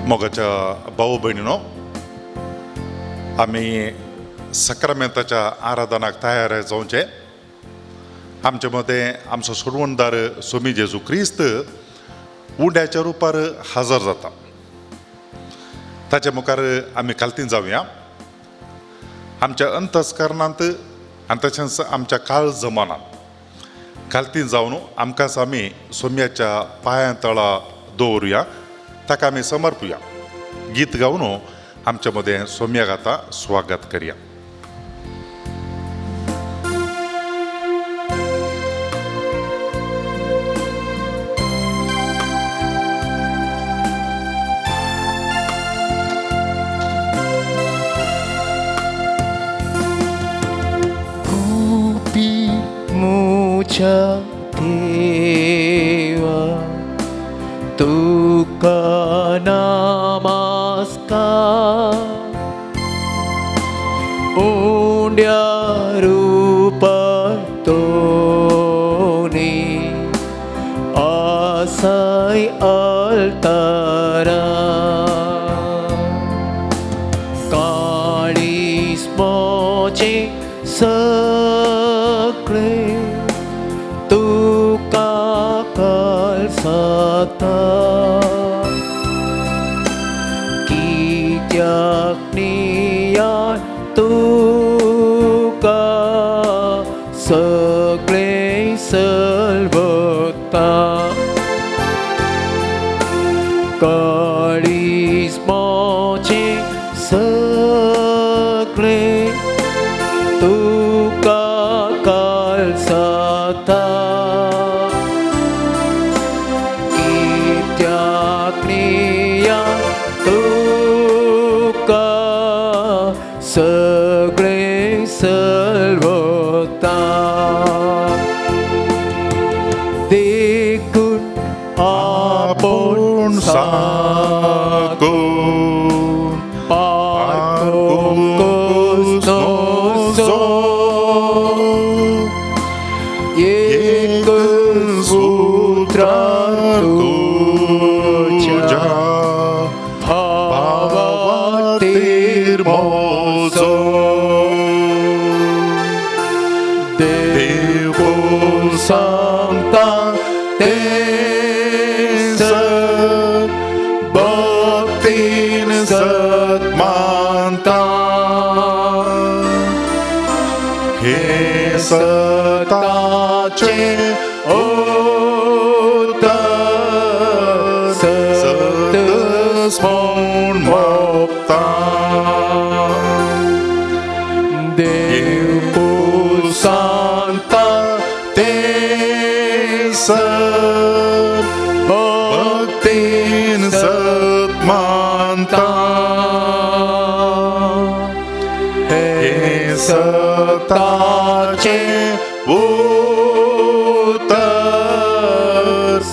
मोगाच्या भाऊ बहिणीनो, आम्ही सक्रामेंताच्या आराधनाक तयार जाऊचे. आमच्यामध्ये आमचो सोडवणदार स्वामी जेजू ख्रिस्त उंड्याच्या रुपार हजर जाता. ताच्या मुखार आम्ही कालतीन जाऊया. आमच्या अंतस्करणांत आनी तशेंच आमच्या काळ जमानात कालतीन जावन आमकांच आमी सोम्याच्या पांया तळा दवरुया, ताका आमी समर्पुया. गीत गावन आमच्या मध्ये सोम्याक आतां स्वागत करया. मुझा देवा तुका नमस्कार. उंड्या रूपातोनी आसाय अल्तारा काळीस मोचे सगळे तुका कळसता. कित्याक नियाळ तुका सगळे सलभता. काळीस मोचे सगळे तुका कळसता. कित्याक नियाळ तुका सगळे सलभता. देखून आपूण साकून पारकोस नोसो एक सूत्रान तुझ्या भावातीर मोजो. देव सांगता तेच भक्तीन सत मानता. हे सताचे उत्तर सत स्मरण मोपता. देव सांगता ते भक्तीन सत मानता. हे सताचे उत्तर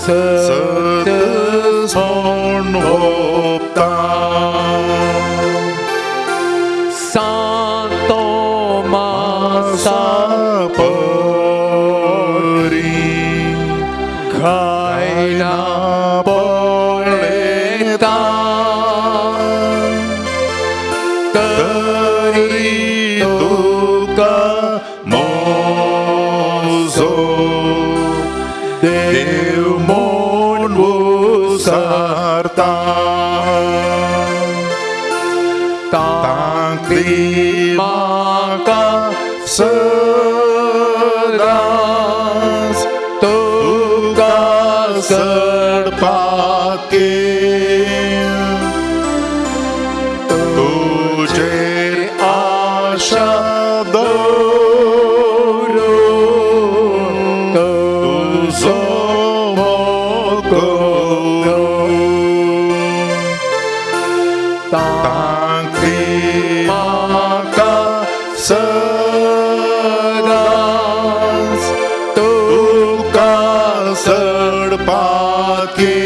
सत स्मरण मोपता. Santo Masa परी Gaina Poleta Tari तुका मोजो. देव मोन उसरता. तांकरी म्हाका सदांच तुका सडपाके. तुजेर आशा दवरून तुजो मोग तांकरी म्हाका सदांच तुका सडपाके.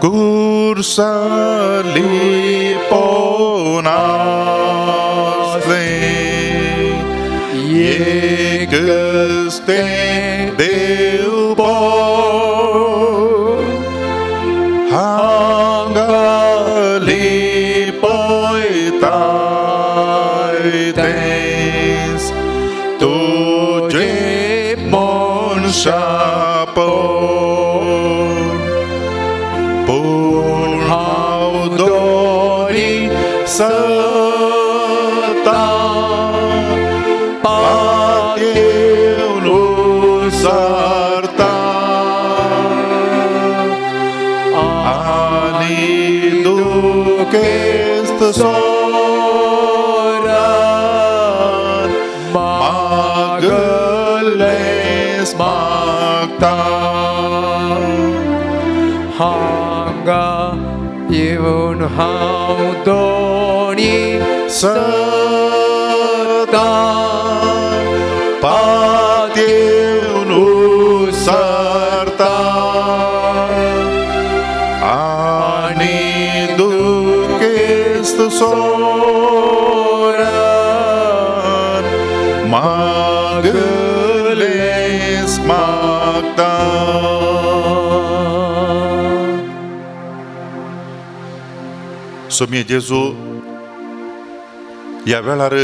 कुर्सली पोनासले येगस्ते देवबो हांगली पोयतायतेस तुझे मन शापो Haudori sata Patiunu sarta Ani dukest sorat Magales magta Hanga Yevon haudoni Sata Patiunu sarta Ani dukest soran Magales magta. Somi जेजू या वेळार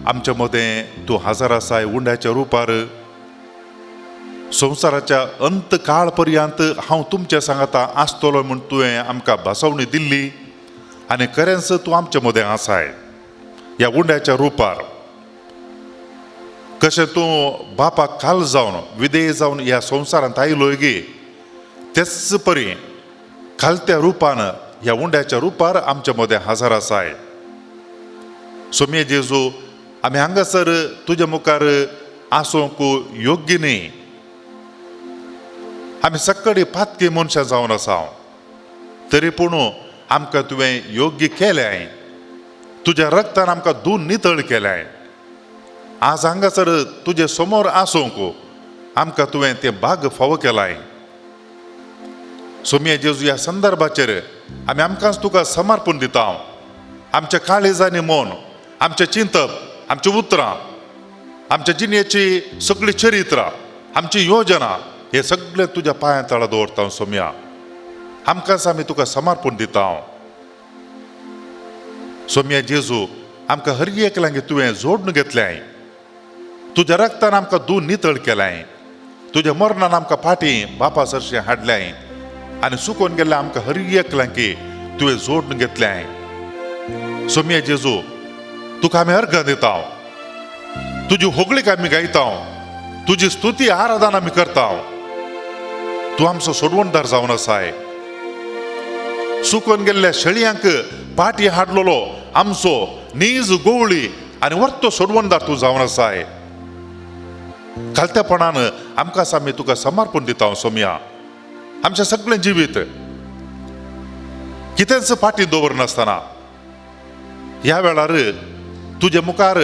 आमच्या मदें तूं हजर आसाय उंड्याच्या रुपार संवसाराच्या अंत काळ पर्यंत हांव तुमच्या सांगाता आसतलो म्हूण तुवें आमकां भासावणी दिल्ली आनी खरेंच तूं आमच्या मदें आसाय ह्या उंड्याच्या रुपार कशें तूं बापाक काल जावन विधेय जावन ह्या संवसारांत आयलोय गे तेच परी खालत्या रुपान ह्या उंड्याच्या रुपार आमच्या मदें हजर आसाय सोमी जेजू आमी हांगासर तुज्या मुखार आसूंक योग्य न्ही आमी सक्कडी पातकी मनशां जावन आसा तरी पूण आमकां तुवें योग्य केल्याय तुज्या रक्तान आमकां धुवन नितळ केल्याय आज हांगासर तुजे समोर आसूंक आमकां तुवें तें भाग फावो केलाय सोमी जेजू ह्या संदर्भाचेर आमी आमकांच तुका समर्पण दिता आमच्या काळेजांनी मन आमचें चिंतप आमचीं उतरां आमच्या जिणेची सगळीं चरित्रां आमची योजना हे सगळें तुज्या पांया तळा दवरता सोम्या आमकांच आमी तुका समर्पण दिता सोम्या जेजू आमकां हर एकल्यांक तुवें जोडून घेतल्याय तुज्या रक्तान आमकां धुवन नितळ केल्याय तुज्या मरणान आमकां फाटीं बापा सरशें हाडल्याय आनी सुकोवन गेल्ल्या आमकां हर एकल्यांक तुवें जोडून घेतल्याय सोम्या जेजू तुका आमी अर्घ दिता तुजी होगळीक आमी गायता तुजी स्तुती आराधना आमी करता तूं आमचो सोडवणदार जावन आसाय सुकोवन गेल्ल्या शेळयांक पाटी हाडलोलो आमचो नीज गोवळी आनी वर्तो सोडवणदार तूं जावन आसाय खालत्यापणान आमकांच आमी तुका समर्पण दिता सोम्या आमचें सगळें जिवीत कितेंच फाटीं दवरनासतना ह्या वेळार तुजे मुखार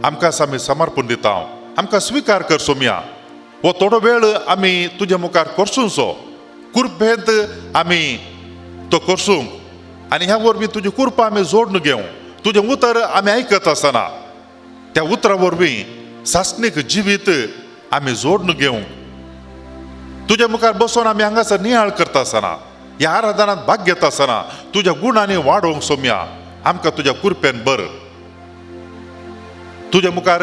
आमकांच आमी समर्पण दिता आमकां स्विकार कर सोम्या हो थोडो वेळ आमी तुजे मुखार करसूंचो कुरपेंत आमी तो करसूंक आनी ह्या वरवीं तुजी कुरपा आमी जोडून घेवं तुजें उतर आमी आयकत आसतना त्या उतरा वरवीं सासणीक जिवीत आमी जोडून घेवंक तुज्या मुखार बसून आमी हांगासर नियाळ करता आसतना ह्या आराधनांत भाग घेता आसतना तुज्या गुणांनी वाडोवंक सोम्या आमकां तुज्या कुरपेन बर तुज्या मुखार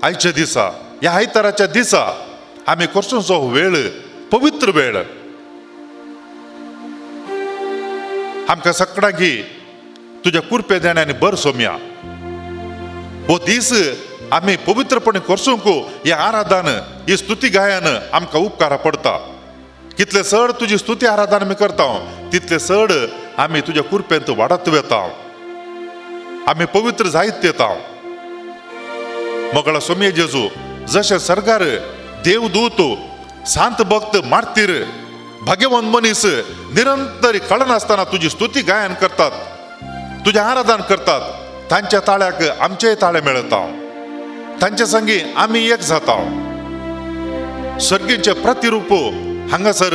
आयच्या दिसा ह्या आयताराच्या दिसा आमी करसूंचो वेळ पवित्र वेळ आमकां सगळ्यांक तुज्या कुरपे देण्यानी बर सोम्या हो दीस आमी पवित्रपणे करसूंक हे आराधन ही स्तुती गायन आमकां उपकारा पडटा कितले चड तुजी स्तुती आराधना आमी करता तितले चड आमी तुज्या कुरपेंत वाडत वेता आमी पवित्र जायत येता मोगळा सोम्या जेजू जशें सर्गार देवदूत सांत भक्त मारतीर भाग्यवान मनीस निरंतर कळनासतना तुजी स्तुती गायन करतात तुजें आराधन करतात तांच्या ताळ्याक आमचेय ताळे मेळटा तांचे संगी आमी एक जाता सर्गींचे प्रतिरूप हांगासर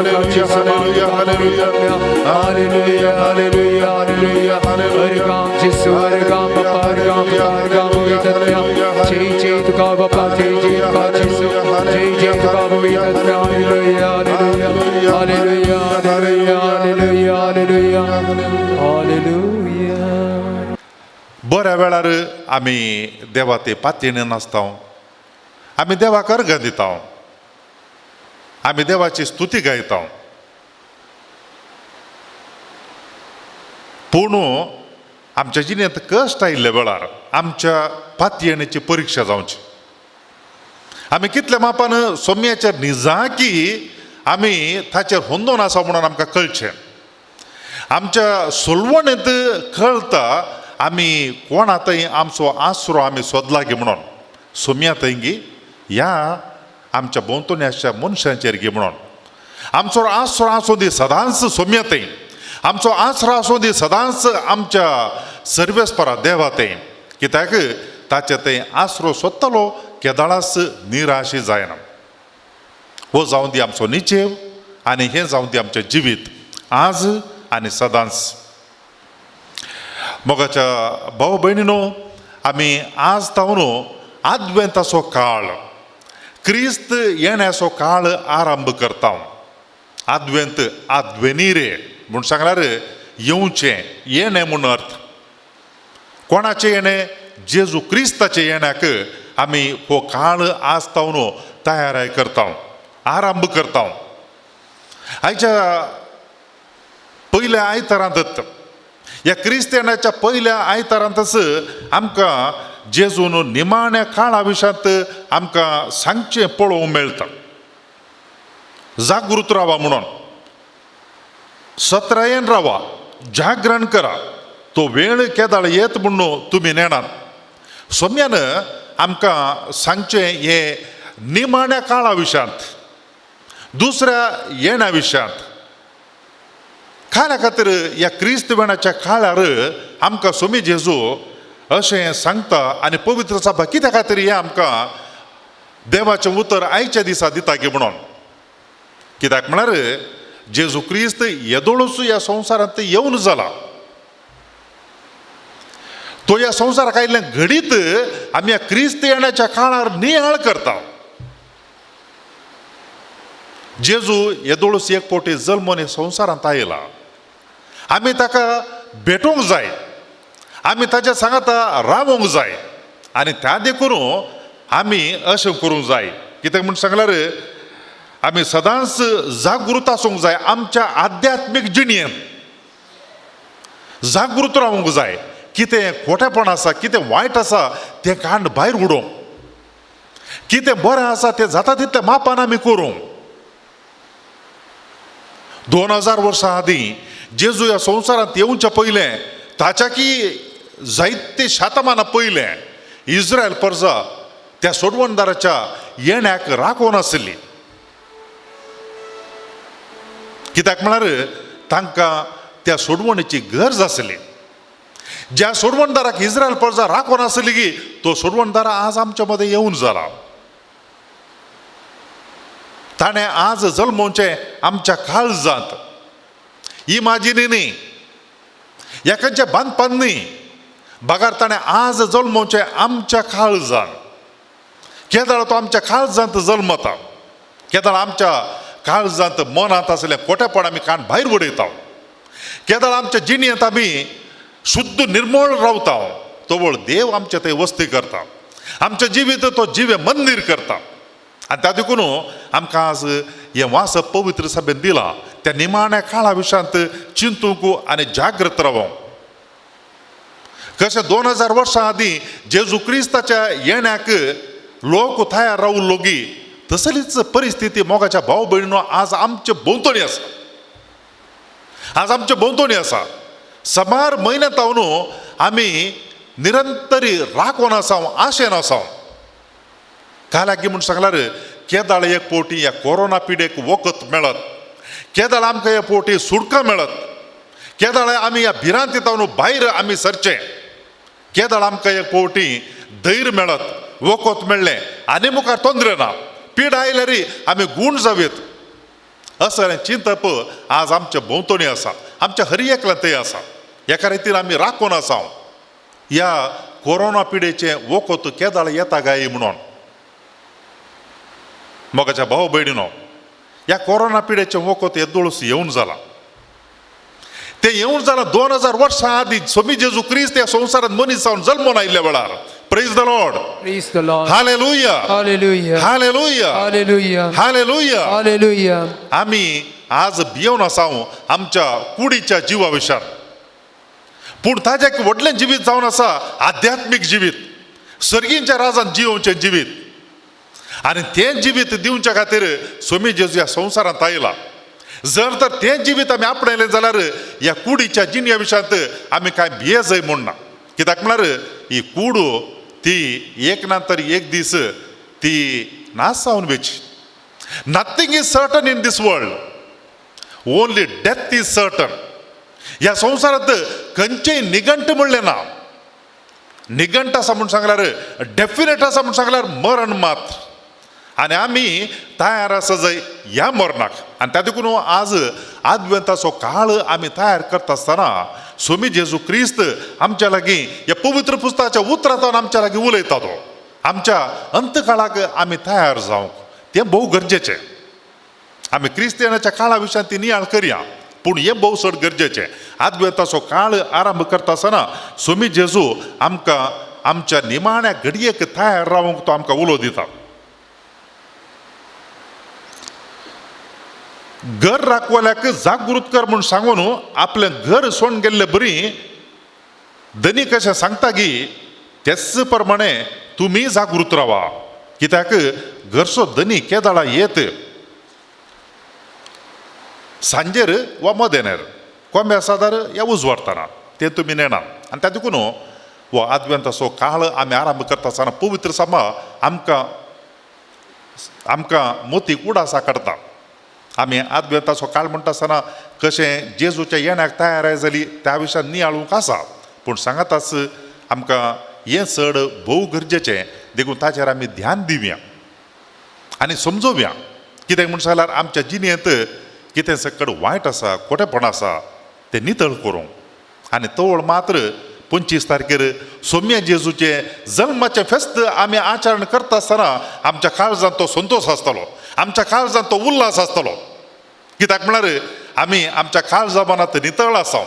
काची समाप्त हालेलुया हालेलुया हालेलुया परगाम जिसु परगाम परगाम परगाम वितन्या जय जय तुका बापा जय जय तुका जिसु जय जय तुका वितन्या हालेलुया हालेलुया हालेलुया हालेलुया हालेलुया हालेलुया बऱ्या वेळार आमी देवा ते पातयेन नाचता आमी देवाक अर्घ दिता आमी देवाची स्तुती गायता पूण आमच्या जिणेंत कश्ट आयिल्ल्या वेळार आमच्या पातयेणेची परिक्षा जावची आमी कितल्या मापान सोम्याचेर न्हिजा की आमी ताचेर हुंदोन आसा म्हणून आमकां कळचें आमच्या सोलवणेंत कळटा आमी कोणातय आमचो आसरो आमी सोदला गे म्हणून सोम्या थंय ह्या आमच्या भोंवतणी आसच्या मनशांचेर गे म्हणून आमचो आसरो आसूं दी सदांच सोम्या थंय आमचो आसरो आसूं दी सदांच आमच्या सर्वेस्परा देवा थंय कित्याक ताचे थंय आसरो सोदतलो केदाळास निराशी जायना हो जावं दी आमचो निचेव आनी हें जावं दी आमचें जिवीत आज आनी सदांच मोगाच्या भाव भयणीनो आमी आज तावन आद्वेंताचो काळ क्रिस्त येण्याचो काळ आरंभ करता आद्वेंत आद्वेनीरे म्हूण सांगल्यार येवचें येणें म्हूण अर्थ कोणाचें येणें जेजू क्रिस्ताचे येण्याक आमी हो काळ आज तावन तयाराय करता आरंभ करता आयच्या पयल्या आयतारांत ह्या क्रिस्त येण्याच्या पयल्या आयतारांतच आमकां जेजून निमाण्या काळा विशयांत आमकां सांगचें पळोवंक मेळटा जागृत रावा म्हणून सत्रायेन रावा जागरण करा तो वेळ केदाळ येत म्हणून तुमी नेणात सोम्यान आमकां सांगचें हे निमाण्या काळा विशयांत दुसऱ्या येण्या विशयांत खाल्या खातीर ह्या क्रिस्त वेणाच्या काळार आमकां सोमी जेजू अशें सांगता आनी पवित्र सभा कित्या खातीर हें आमकां देवाचें उतर आयच्या दिसा दिता गे म्हणून कित्याक म्हळ्यार जेजू क्रिस्त येदोळूच ह्या संवसारांत येवन जाला तो ह्या संवसाराक आयिल्ल्या घडीत आमी ह्या क्रिस्त येण्याच्या काळार नियाळ करता जेजू येदोळूच एक पोटी जल्मोन ह्या संवसारांत आयला आमी ताका भेटोवंक जाय आमी ताच्या सांगाता रावोंक जाय आनी त्या देखून आमी अशें करूंक जाय कित्याक म्हूण सांगल्यार आमी सदांच जागृत आसूंक जाय आमच्या आध्यात्मीक जिणेंत जागृत रावूंक जाय कितें खोटेपण आसा कितें वायट आसा तें कांड भायर उडोवंक कितें बरें आसा तें जाता तितलें मापान आमी करूंक 2000 वर्सां आदीं जेजू ह्या संवसारांत येवच्या पयलें ताच्या की जायते शातमाना पयलें इस्रायल प्रजा त्या सोडवणदाराच्या येण्याक राखोवन आसली कित्याक म्हळ्यार तांकां त्या सोडवणेची गरज आसली ज्या सोडवणदाराक इस्रायल प्रजा राखोवन आसली की तो सोडवणदार आज आमच्या मदें येवन जाला ताणें आज जल्मोवचें आमच्या काळजांत इमाजिनींनी एकांच्या बांदपणांनी बागार ताणें आज जल्मोवचें आमच्या काळजांत केदाळ तो आमच्या काळजांत जल्मता केदाळ आमच्या काळजांत मनांत आसलें खोटेपण आमी काण भायर उडयता केदाळ आमच्या जिणेंत आमी शुद्ध निर्मळ रावता तोवळ देव आमच्या थंय वस्ती करता आमचें जिवीत तो जिवे मंदीर करता आनी त्या देखून आमकां आज हें वासप पवित्र सभेन दिलां त्या निमाण्या काळा विशयांत चिंतूंक आनी जागृत रावंक कशें 2000 वर्सां आदीं जेजू क्रिस्ताच्या येण्याक लोक तयार रावूं लोगी तसलीच परिस्थिती मोगाच्या भाव भयणीनो आज आमचे भोंवतणी आसा आज आमचे भोंवतणी आसा समार म्हयन्यांत न्हू आमी निरंतरी राखोन आसाव आशेन आसाव काय लागी म्हूण सांगल्यार केदाळ एक पोटी ह्या कोरोना पिडेक वखद मेळत केदाळ आमकां ह्या पोटी सुडकां मेळत केदाळ आमी ह्या भिरांत न्हू भायर आमी सरचे केदाळ आमकां एक पोटी धैर्य मेळत वखद मेळ्ळें आनी मुखार तोंदरे ना पीड आयल्यार आमी गूण जावेत असं चिंतप आज आमच्या भोंवतणी आसा, आमच्या हर एकला ते आसा. एका रितीन आमी राखून आसा या कोरोना पिडेचे वोकोत केदाळ येता गाय म्हणून. मोगाच्या भाऊ भयणीनो, या कोरोना पिडेचे वोकोत येदोळूस येऊन जाला. ते येऊन जाला 2000 वर्सां आदी स्वामी जेजू क्रिस्त या संवसारात मनीस जावन जल्मून आयिल्ल्या वेळार. Praise the Lord. Praise the Lord. Hallelujah, Hallelujah. Hallelujah, Hallelujah. Hallelujah. Hallelujah. आम्ही आज भियोन आसाव आमच्या कुडीच्या जिवाविशार. पूण ताज्याक व्हडलें जिवीत जावन आसा आध्यात्मीक जिवीत, सर्गींच्या राजान जिवोवचें जिवीत. आनी तें जिवीत दिवच्या खातीर स्वामी जेजू ह्या संवसारांत आयला. जर तर तें जिवीत आमी आपणयलें जाल्यार ह्या कुडीच्या जिन्या विशांत आमी कांय भियेजय म्हणना. कित्याक म्हळ्यार ही कूड ती एक नंतर एक दीस ती नाश जावन वयची. Nothing is certain in this world, only death is certain. ह्या संवसारांत खंयचेय निगंट म्हणलें ना. निगंट आसा म्हूण सांगल्यार, डेफिनेट आसा म्हूण सांगल्यार मरण मात्र. आनी आमी तयार आसा जंय ह्या मरणाक. आनी त्या देखून आज आद्वेंताचो काळ आमी तयार करता आसतना स्वामी जेजू क्रिस्त आमच्या लागीं ह्या पवित्र पुस्तकाच्या उतरांतल्यान आमच्या लागीं उलयता. तो आमच्या अंतकाळाक आमी तयार जावंक तें भोव गरजेचें. आमी क्रिस्तियनाच्या काळा विशयान ती नियाळ करया, पूण हें भोव चड गरजेचें. आद्वेंताचो काळ आरंभ करता आसतना स्वामी जेजू आमकां आमच्या निमाण्या घडयेक तयार रावंक तो आमकां उलो दिता. घर राखवाल्याक जागृत कर म्हूण सांगून आपलें घर सोडून गेल्ले बरी. धनी कशें सांगता की तेच प्रमाणे तुमी जागृत रावा. कित्याक घरचो धनी केदाळा येत सांजेर वा मदेनेर कोंब्या सादार या उजवाडटना तें तुमी नेनात. आनी त्या देखून हो आद्वेंताचो काळ आमी आरंभ करता आसतना पवित्र सभा आमकां मोतीक उडासा काडटा. आमी आद्वेंताचो काळ म्हणटा आसतना कशें जेजूच्या येण्याक तयार जाली त्या विशयान नियाळूंक आसा. पूण सांगाताच आमकां हें चड भोव गरजेचें. देखून ताचेर आमी ध्यान दिवया आनी समजोवया. कित्याक म्हूण सांगल्यार आमच्या जिणेंत कितें सकट वायट आसा, खोटेपण आसा तें नितळ करूंक. आनी तवळ मात्र 25 तारखेर सोम्या जेजूचे जल्माचें फेस्त आमी आचरण करता आसतना आमच्या काळजांत तो संतोश आसतलो, आमच्या काळजांत तो उल्हास आसतलो. कित्याक म्हळ्यार आमी आमच्या काळजामानांत नितळ आसा,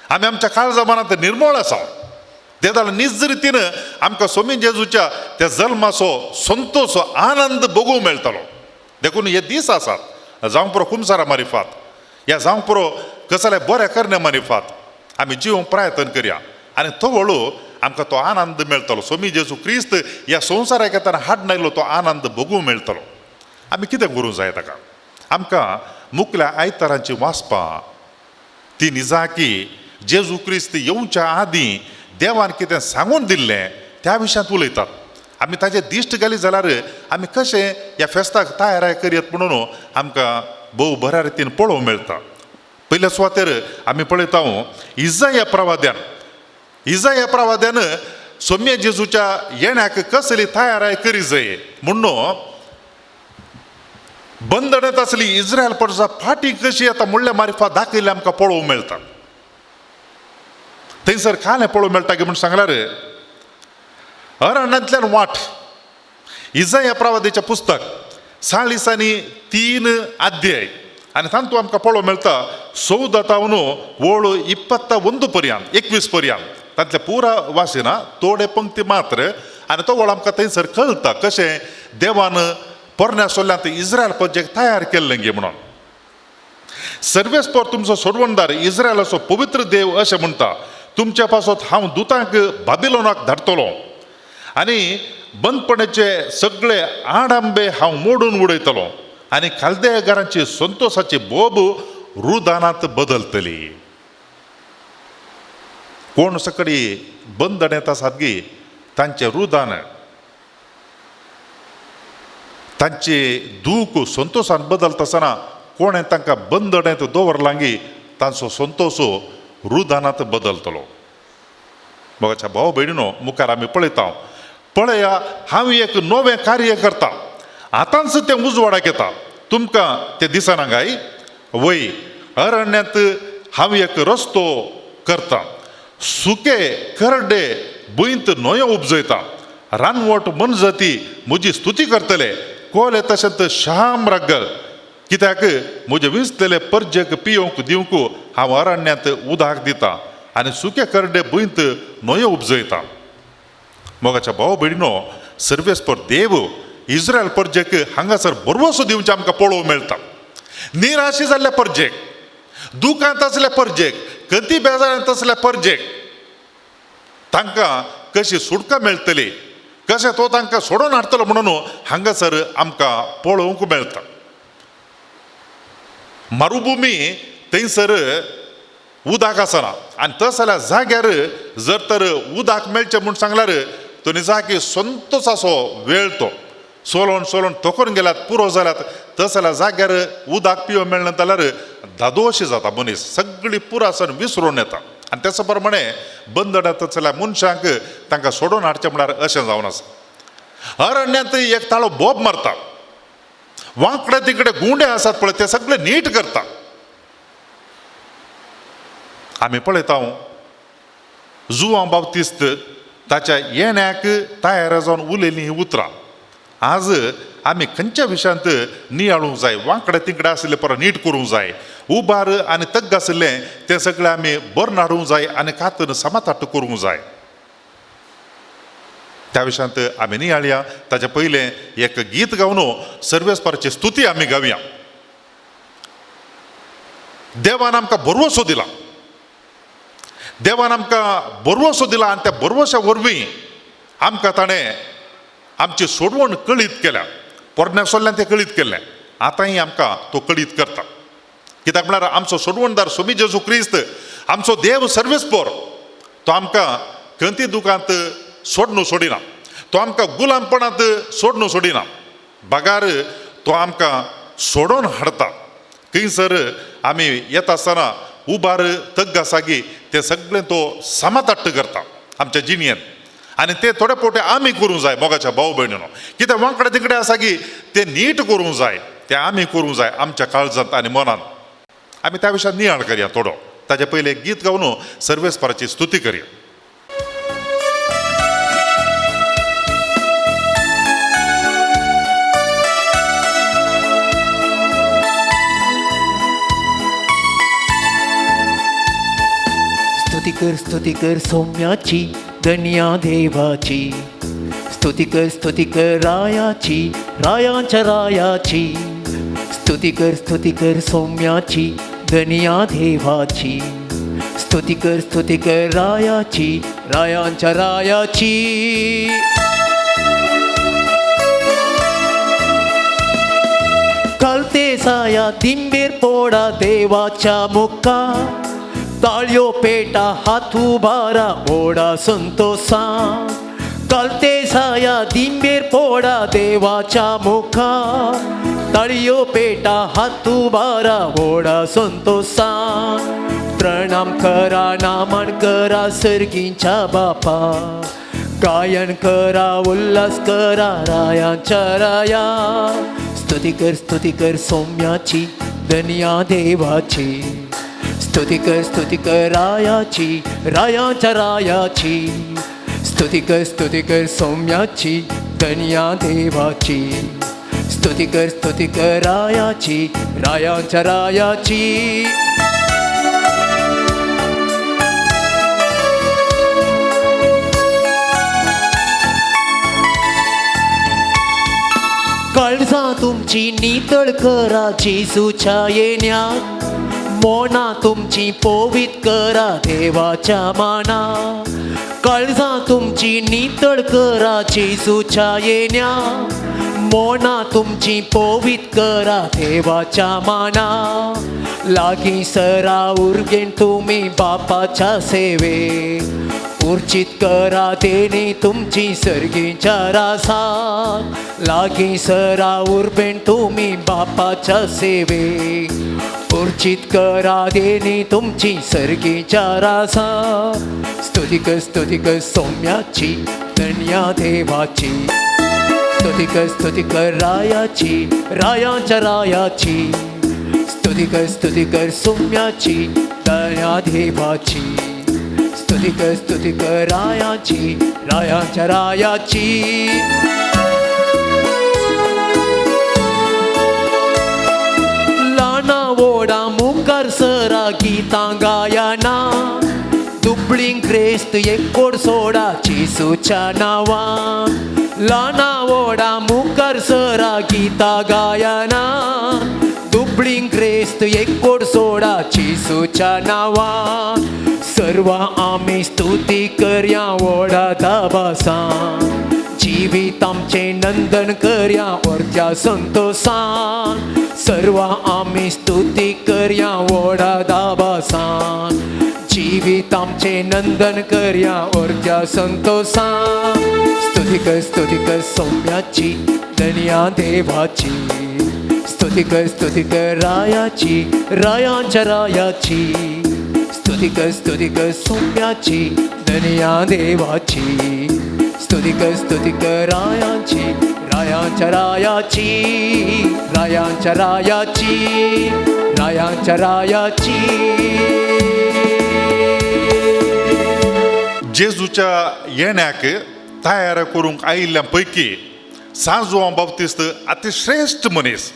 आमी आमच्या काळजामानांत निर्मळ आसा. देदाळ निज रितीन आमकां स्वामी जेजूच्या त्या जल्माचो संतोश आनंद भोगूंक मेळटलो. देखून हे दीस आसात जावंक पुरो कुमसारा मारिफात, ह्या जावंक पुरो कसले बरें करण्या मारिफात आमी जिवंक प्रयत्न करया. आनी तो हळू आमकां तो आनंद मेळटलो. स्वामी जेजू क्रिस्त ह्या संवसाराक येताना हाडून आयलो तो आनंद भोगूंक मेळटलो. आमी कितें करूं जाय ताका? आमकां मुखल्या आयतारांची वाचपां ती निजा की जेजू क्रिस्त येवच्या आदीं देवान कितें सांगून दिल्लें त्या विशयांत उलयतात. आमी ताजे दिश्ट घाली जाल्यार आमी कशें ह्या फेस्ताक तयाराय करयत म्हणून आमकां भोव बऱ्या रितीन पळोवंक मेळटा. पयल्या सुवातेर आमी पळयता इजाया प्रवाद्यान सोम्य जेजूच्या येण्याक कसली तयाराय करी जाय म्हणून बंदणत आसली इस्रायल प्रजा फाटी कशी येता म्हणल्या मारिफात दाखयले आमकां पळोवंक मेळटा. थंयसर कालें पळोवंक मेळटा की म्हूण सांगल्यार अरण्यांतल्यान वाट इजाया प्रवादीचें पुस्तक 3 अध्याय आनी तातूंत आमकां पळोवंक मेळटा 14 वळू 21 पर्यंत 21 पर्यंत. तांतले पुरा वासिना थोडे पंक्ती मात्र. आनी तो वळ आमकां थंयसर कळटा कशें देवान पोरण्या सोल्ल्यांत इस्रायल प्रजेक तयार केल्लें गे म्हणून. सर्वेस्पर तुमचो सोडवणदार इस्रायलाचो पवित्र देव अशें म्हणटा, तुमच्या पासत हांव दुतांक बाबिलोनाक धाडटलो आनी बंदपणेचे सगळे आडांबे हांव मोडून उडयतलो आनी खालदेयकारांची संतोशाची बोब रुदानांत बदलतली. कोण सकडी बंदण येता सादगी तांचे रुदान तांचे दूख संतोशान बदलता आसतना कोणें तांकां बंदणेंत दवरलांगी तांचो संतोश रुदानांत बदलतलो. मोगाच्या भाव भयणीनो, मुखार आमी पळया हांव एक नवें कार्य करता, आतांच तें उजवाडाक येता. तुमकां ते दिसना काय वय अरण्यात हांव एक रस्तो करता सुके करडे भुंयत न्हंयो उपजयता रानवट मनजाती म्हजी स्तुती करतले कोले तशेंच श्याम रागल कित्याक म्हजे विंचलेले परजेक पियोंक दिवंक हांव अरण्यात उदक दिता आनी सुके करडे भुंयत न्हंयो उपजयता मोगाच्या भाव भयणीनो सर्वेस्पर देव इस्रायल परजेक हांगासर बरवसो दिवचे आमकां पळोवंक मेळटा निराशी जाल्ल्या परजेक दुखांत असल्या परजेक कती बेजारांत असल्या परजेक तांकां कशी सुटका मेळटली कशें तो तांकां सोडून हाडटलो म्हणून हांगासर आमकां पळोवंक मेळटा मरुभुमी थंयसर उदक आसना आनी तस जाल्यार जाग्यार जर तर उदक मेळचें म्हूण सांगल्यार तो निजाकी संतोश असो वेळ तो सोलोन सोलोन तोकून गेल्यात पुरो जाल्यात तस जाल्यार जाग्यार उदक पियो मेळना जाल्यार धादोशी जाता मनीस सगळी पुरासन विसरून येता आनी तेच प्रमाणे बंदड येता जाल्यार मनशांक तांकां सोडून हाडचें म्हळ्यार अशें जावन आसा अरण्यांत एक ताळो बोब मारता वांकडे तिकडे गुंडे आसात पळय ते सगळे नीट करता आमी पळयता जुआंव बाप्तिस्त ताच्या येण्याक तयार जावन उलयलीं ही उतरां आज आमी खंयच्या विशयांत नियाळूंक जाय वांकडे तिकडे आसले पर नीट करूंक जाय उबार आनी तग्ग आसलें तें सगळें आमी बरें हाडूंक जाय आनी खातर समाताट करूंक जाय त्या विशयांत आमी नियाळया ताचे पयलें एक गीत गावन सर्वेस्पराची स्तुती आमी गावया देवान आमकां बरवसो दिला देवान आमकां बरवसो दिला आनी त्या बरवश्या वरवीं आमकां ताणें आमची सोडवण कळीत केल्या पोरण्या सोल्ल्यान तें कळीत केल्लें आतांय आमकां तो कळीत करता कित्याक म्हळ्यार आमचो सोडवणदार स्वामी जेजू क्रिस्त आमचो देव सर्वेस्पर तो आमकां खंयची दुखांत सोडून सोडिना तो आमकां गुलामपणांत सोडून सोडिना बागार तो आमकां सोडून हाडता खंयसर आमी येता आसतना उबार तग्ग आसा गी तें सगळें तो समाताट्ट करता आमच्या जिणयेंत आनी ते थोडे पोटे आमी करूंक जाय मोगाच्या भाव भयणीनो कित्याक वांकडे तिकडे आसा की ते नीट करूंक जाय ते आमी करूंक जाय आमच्या काळजांत आनी मनांत आमी त्या विशयान नियाळ करया थोडो ताचे पयलें एक गीत गावन सर्वेस्पराची स्तुती करया स्तुती कर सौम्याची धन्या देवाची स्तुती कर रायाची रायांच्या रायाची स्तुती कर सौम्याची धन्या देवाची स्तुती कर रायाची रायांच्या रायाची कळते साया दिंबेर पोडा देवाच्या मुक्का ताळ्यो पेटा हातू बारा ओढा संतोषा कळते साया दिंबेर पोडा देवाच्या मुखा ताळ्यो पेटा हातू बारा ओढा संतोषा प्रणाम करा नामन करा सर्गींच्या बापा गायन करा उल्हास करा रायांच्या राया स्तुती कर सौम्याची धन्या देवाची स्तुती कर रायाची रायांच्या रायाची स्तुती कर सौम्याची धन्या देवाची स्तुती कर रायाची रायांच्या रायाची काळजा तुमची नितळ करा जेजूच्या येण्यात मोना तुमची पोवीत करा देवाच्या माना काळजा तुमची नितळ करा जेजूच्या येण्या मोना तुमची पोवीत करा देवाच्या माना लागी सरा उर्गेन तुम्ही बापाच्या सेवे उर्चित करा तेने तुमची सर्गीच्या रासात लागी सरा उर्बेन तुम्ही बापाच्या सेवे उर्चित करा देणे तुमची सर्गीच्या रासा स्तुती कर सौम्याची धन्या देवाची स्तुती कर रायाची, रायांच्या रायाची. स्तुती कर सौम्याची, दयादेवाची. स्तुती कर रायाची, रायांच्या रायाची. लाना वोडा मुखार सरा गीतां गायना. दुबळीं क्रेस्त एककोड सोडाची सुच्या नावा. लाना वोडा मुखार सरा गीता गायना. दुबळीं क्रेस्त एककोड सोडाची सुच्या नावा. सर्व आम्ही स्तुती करया वोडा दाबासान. जिवीत आमचे नंदन करया वरच्या संतोषान. सर्व आम्ही स्तुती करया वोडा दाबासान. जिवीत आमचे नंदन करया वरच्या संतोषान. स्तुती कर सौम्याची, धन्या देवाची. स्तुती कर रायाची, रायांच्या रायाची. स्तुती कर सौम्याची, धन्या देवाची. स्तुती कर रायाची, रायांच्या रायाची. रायांच्या रायाची, रायांच्या रायाची. जेजूच्या येण्याक तयार करूंक आयिल्ल्या पैकी सांत जोवान बाप्तिस्त अतिश्रेष्ठ मनीस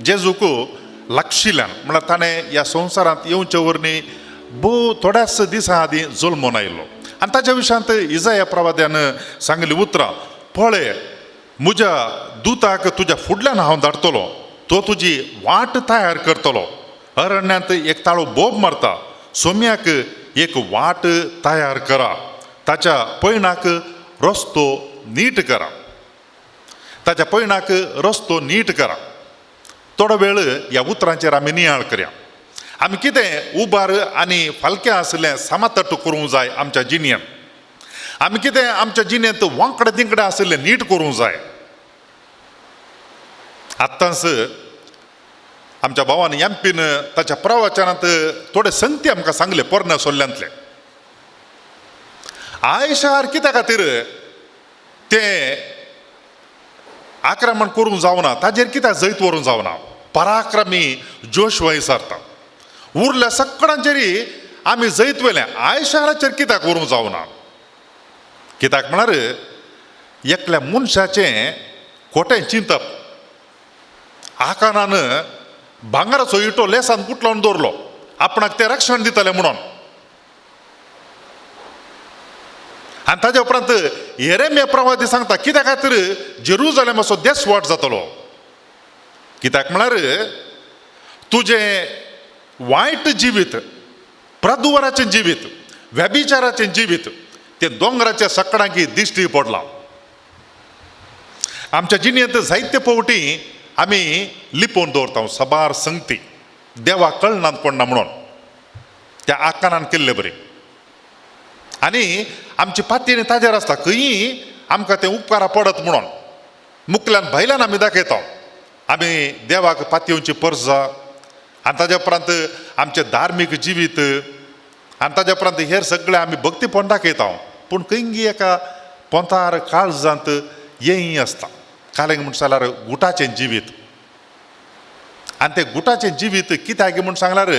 जेजूक लागशिल्ल्यान म्हळ्यार ताणें ह्या संवसारांत येवचे वरणी भोव थोड्याच दिसां आदीं जल्मून आयिल्लो. आनी ताच्या विशयांत इजाया प्रवाद्यान सांगली उतरां, पळय म्हज्या दुताक तुज्या फुडल्यान हांव धाडटलो. तो तुजी वाट तयार करतलो. अरण्यांत एक ताळो बोब मारता. सोम्याक एक वाट तयार करा. ताच्या पैणाक रस्तो नीट करा. ताच्या पैणाक रस्तो नीट करा. थोडो वेळ ह्या उतरांचेर आमी नियाळ करया. आमी कितें उबार आनी फालक्या आसलें सामातट्ट करूंक जाय आमच्या जिणेंत. आमी कितें आमच्या जिणेंत वांकडे तिंकडे आसलें नीट करूंक जाय. आत्तांच आमच्या भावान एमपीन ताच्या प्रवचनांत थोडे संगती आमकां सांगले पोरण्या सोल्ल्यांतले. आय शहर कित्या खातीर तें आक्रमण करूंक जावना, ताजेर कित्याक जैत व्हरूंक जावना. पराक्रमी जोश विसारता. उरल्या सगळ्यांचेरी आमी जैत वेलें, आय शहराचेर कित्याक व्हरूंक जावना. कित्याक म्हळ्यार एकल्या मनशाचें खोटें चिंतप. आकानान भांगराचो इटो लेसान गुटलावन दवरलो आपणाक तें रक्षण दितलें म्हणून. आनी ताजे उपरांत येरेमिया प्रवादी सांगता कित्या खातीर जेरुजलेमाचो देसवाट जातलो. कित्याक म्हळ्यार तुजें वायट जिवीत, प्रदुवराचें जिवीत, व्यभिचाराचें जिवीत तें दोंगराच्या सकडांकी दिश्टी पडलां. आमच्या जिणेंत जायते फावटी आमी लिपोवन दवरता सबार संगती देवाक कळना पडना म्हणून त्या आकानान केल्ले बरें. आनी आमची पातयेन ताजेर आसता खंयी आमकां तें उपकारा पडत म्हणून मुखल्यान भायल्यान आमी दाखयता आमी देवाक पातयेवची परजा. आनी ताज्या उपरांत आमचें धार्मीक जिवीत आनी ताज्या उपरांत हेर सगळें आमी भक्तीपण दाखयता. पूण खंयी एका पोंतार काळजांत येयी आसता. कालेंग म्हण जाल्यार गुटाचें जिवीत. आनी तें गुटाचें जिवीत कित्याक म्हूण सांगल्यार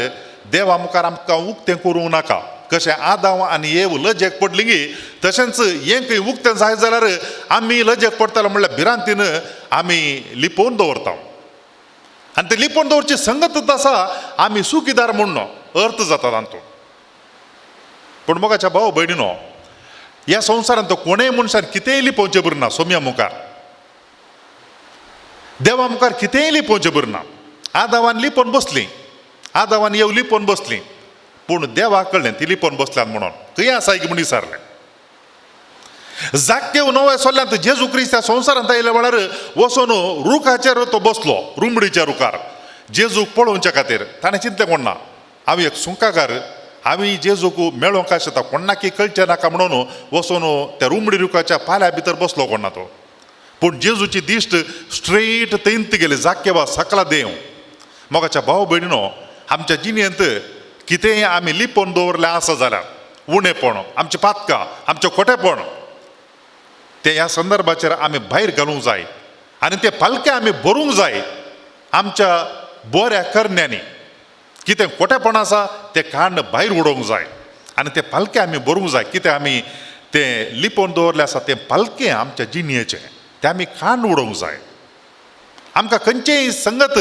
देवा मुखार आमकां उक्तें करूंक नाका. कशें आदाम आनी येव लजेक पडली गी तशेंच हें खंय उक्तें जाय जाल्यार आमी लजेक पडटले म्हणल्यार भिरांतीन आमी लिपोवन दवरता. आनी तें लिपोवन दवरची संगतच आसा आमी सुखीदार म्हणून अर्थ जाता तातूंत. पूण मोगाच्या भाव भयणीनो, ह्या संवसारांत कोणेय मनशान कितेंय लिपोवचें बरें ना. सोम्या मुखार देवा मुखार कितेंय लिपोवचें बरें ना. आदामान लिपोवन बसलीं, आदामान येव लिपोवन बसलीं, पूण देवाक कळ्ळें ती लिपोवन बसल्यात म्हणून. खंय आसा की म्हूण विचारलें. जाक्केव नव्या सोल्ल्यांत जेजू क्रिस्त ह्या संवसारांत आयले वेळार वचून रुखाचेर तो बसलो, रुमडीच्या रुखार जेजूक पळोवच्या खातीर. ताणें चिंतलें कोण ना, हांव एक सुंकाकार, हांवें जेजूक मेळोवंक आशिता, कोणाकी कळचें नाका म्हणून वचून त्या रुमडी रुखाच्या पाल्या भितर बसलो कोण ना तो. पूण जेजूची दिश्ट स्ट्रेट तेंत गेली जाक्केवा सकला देव. मोगाच्या भाव भयणीनो, आमच्या जिणेंत कितेंय आमी लिपोवन दवरलें आसा जाल्यार उणेपण, आमचें पातकां, आमचें खोटेपण तें ह्या संदर्भाचेर आमी भायर घालूंक जाय. आणि ते पालके आमी भरूंक जाय आमच्या बऱ्या करण्यानी कितें खोटेपण आसा तें काडून भायर उडोवंक जाय आनी ते पालके आमी भरूंक जाय कितें आमी तें लिपोवन दवरलें आसा तें पालकें आमच्या जिणयेचें तें आमी काडून उडोवंक जाय आमकां खंयचेय संगत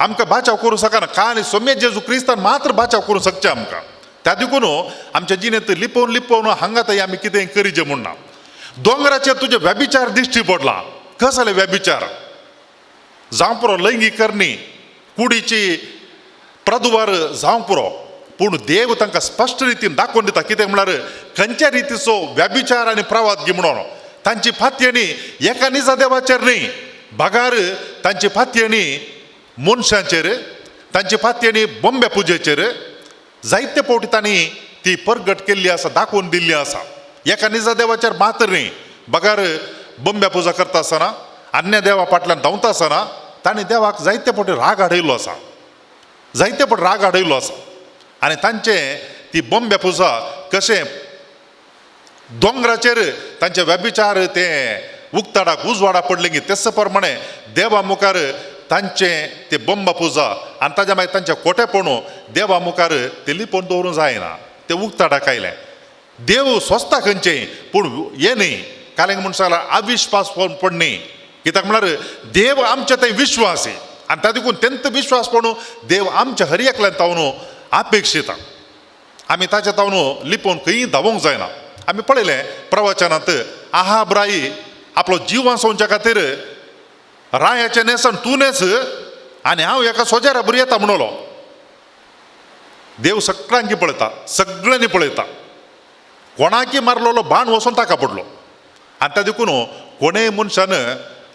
आमकां बाचाव करूं शकना खाली सोम्य जेजू क्रिस्तान मात्र बाचाव करूं शकचें आमकां त्या देखून आमच्या जिणेंत लिपोवन लिपोवन हांगा थंय आमी कितेंय करीचें म्हणना दोंगराचेर तुजे व्यभिचार दिश्टी पडला कसले व्यभिचार जावं पुरो लैंगीक करणी कुडीची प्रदुवार जावं पुरो पूण देव तांकां स्पश्ट रितीन दाखोवन दिता कितें म्हळ्यार खंयच्या रितीचो व्यभिचार आनी प्रवाद घे म्हणून तांची फातयेणी एका निजा देवाचेर न्ही भागार तांची फातयेणी मनशांचेर तांची फातयेणी बोंबे पुजेचेर जायते फावटी तांणी ती परगट केल्ली आसा दाखोवन दिल्ली आसा एका निजा देवाचेर मात्र न्ही भागार बोंबे पुजा करता आसतना अन्य देवा फाटल्यान धांवता आसतना तांणी देवाक जायते फावटी राग हाडयल्लो आसा जायते फावटी राग हाडयल्लो आसा आनी तांचे ती बोंबे पुजा कशें दोंगराचेर तांचे व्यभिचार ते उक्ताडाक उजवाडा पडले की तेच प्रमाणे देवा मुखार तांचे ते बोंबा पुजा आनी ताज्या मागीर तांचे खोटेपणू देवा मुखार ते लिपोवन दवरूंक जायना ते उक्ताडाक आयलें देव स्वस्ता खंयचें पूण हें न्ही कालेंग म्हण सांगला अविश्वास पडणी कित्याक म्हळ्यार देव आमचे थंय विश्वासी आनी त्या देखून तेंत विश्वासपणू देव आमच्या हर एकल्यान तावन अपेक्षिता आमी ताचे तावन लिपोवन खंयी धांवोंक जायना आमी पळयलें प्रवचनांत आहाब राई आपलो जीव वाचोवच्या खातीर रायाचें नेसन तूं नेस आनी हांव एका सोज्यारा बरी येता म्हणलो देव सगळ्यांकी पळयता सगळ्यांनी पळयता कोणाकी मारलेलो बाण वचून ताका पडलो आनी त्या देखून कोणेय मनशान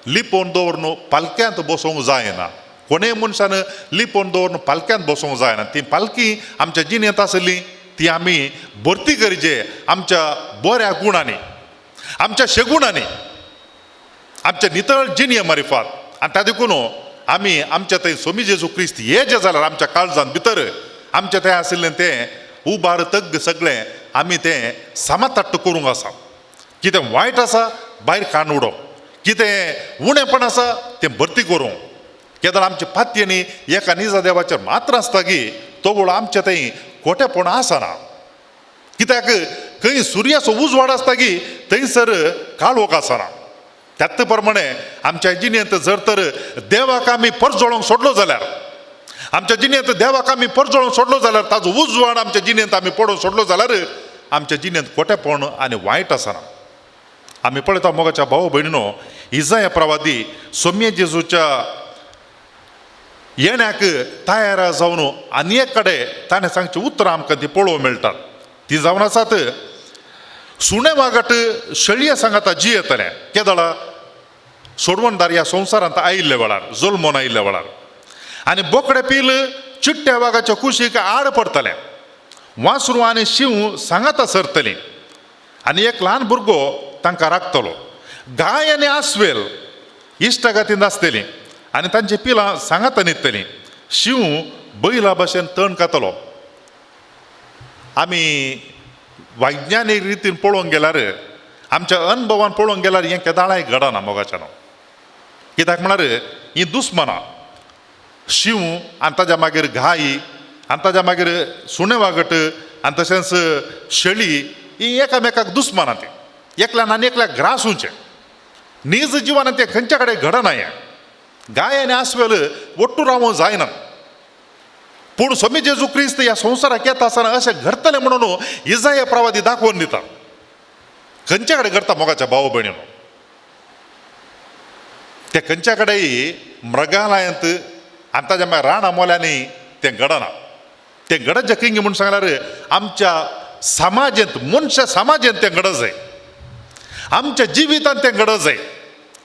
लिपोवन दवरून पालक्यांत बसोवंक जायना कोणेय मनशान लिपोवन दवरून पालक्यांत बसोवंक जायना ती पालकी आमच्या जिणेंत आसली ती आमी भरती करचे आमच्या बऱ्या गुणांनी आमच्या शेगुणांनी आमच्या नितळ जिणये मारिफात आनी त्या देखून आमी आमच्या थंय स्वामी जेजू क्रिस्त हे जे जाल्यार आमच्या काळजांत भितर आमच्या थंय आशिल्लें तें उबार तग्ग सगळें आमी तें समातट्ट करूंक आसा कितें वायट आसा भायर काडून उडोवप कितें उणेपण आसा तें भरती करूंक केदार आमचे फातयेनी एका निजा देवाचेर मात्र आसता की तो वेळ आमच्या थंय खोटेपण आसना कित्याक खंय सुर्याचो उजवाड आसता की थंयसर काळोख आसना त्याच प्रमाणे आमच्या जिणेंत जर तर देवाक आमी परजळोवंक सोडलो जाल्यार आमच्या जिणेंत देवाक आमी परजळोवंक सोडलो जाल्यार ताजो उजवाड आमच्या जिणेंत आमी पडोवंक सोडलो जाल्यार आमच्या जिणेंत खोटेपण आनी वायट आसना आमी पळयता मोगाच्या भाव भयणीनो इजाया प्रवादी सोम्य जेजूच्या येण्याक तयार जावन आनी एक कडेन ताणें सांगचें उतरां आमकां ती पळोवंक मेळटात ती जावन आसात सुणे वागट शेळये सांगाता जी येतलें केदळा सोडवणदार ह्या संवसारांत आयिल्ले वेळार जल्मोन आयिल्ल्या वेळार आनी बोकडे पील चिट्ट्या वागाच्या कुशीक आड पडटलें वासरू आनी शिव सांगाता सरतलीं आनी एक ल्हान भुरगो तांकां राखतलो गाय आनी आस्वेल इश्टागातींत आसतलीं आनी तांची पिलां सांगाता न्हिदतलीं शिव बैला भशेन तण खातलो आमी वैज्ञानीक रितीन पळोवंक गेल्यार आमच्या अनुभवान पळोवंक गेल्यार हें केदाळाय घडना मोगाच्यान कित्याक म्हळ्यार हीं दुस्मनां शिव आनी ताज्या मागीर गाय आनी ताज्या मागीर सुणे वागट आनी तशेंच शेळी ही एकामेकाक दुस्मनां ती एकल्यान आनी एकल्याक ग्रासूचें नीज जिवान तें खंयच्या कडेन घडना हें गाय आनी आस्वेल वट्टू रावूंक जायना पूण स्वामी जेजू क्रिस्त ह्या संवसाराक येता आसतना अशें घडतलें म्हणून इजाया प्रवादी दाखोवन दिता खंयच्या कडेन घडटा मोगाच्या भाव भयणीनो ते खंयच्या कडेन मृगालयांत आनी ताज्या मागीर राणा मोल्यांनी तें घडना तें घडत जें किंग म्हूण सांगल्यार आमच्या समाजांत मनशा समाजांत तें घडत जाय आमच्या जिवितांत तें घडत जाय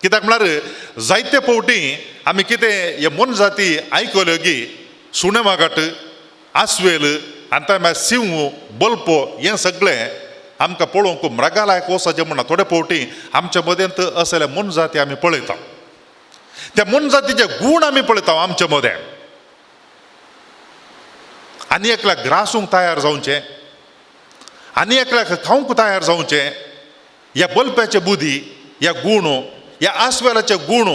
कित्याक म्हळ्यार जायते फावटी आमी कितें हे मन जाती आयकल्यो की सुणे वागट आस्वेल आनी ताज्या मागीर शिव बल्पो हें सगळें आमकां पळोवंक मृगालयाक वचचें म्हणना थोडे फावटी आमच्या मदेंत असले मन जाती आमी पळयता त्या मन जातीचे गूण आमी पळयता आमच्या मदें आनी एकल्याक ग्रासूंक तयार जावचें आनी एकल्याक खावंक तयार जावचें ह्या बल्प्याचे बुधी ह्या गूण ह्या आस्वेलाचे गूण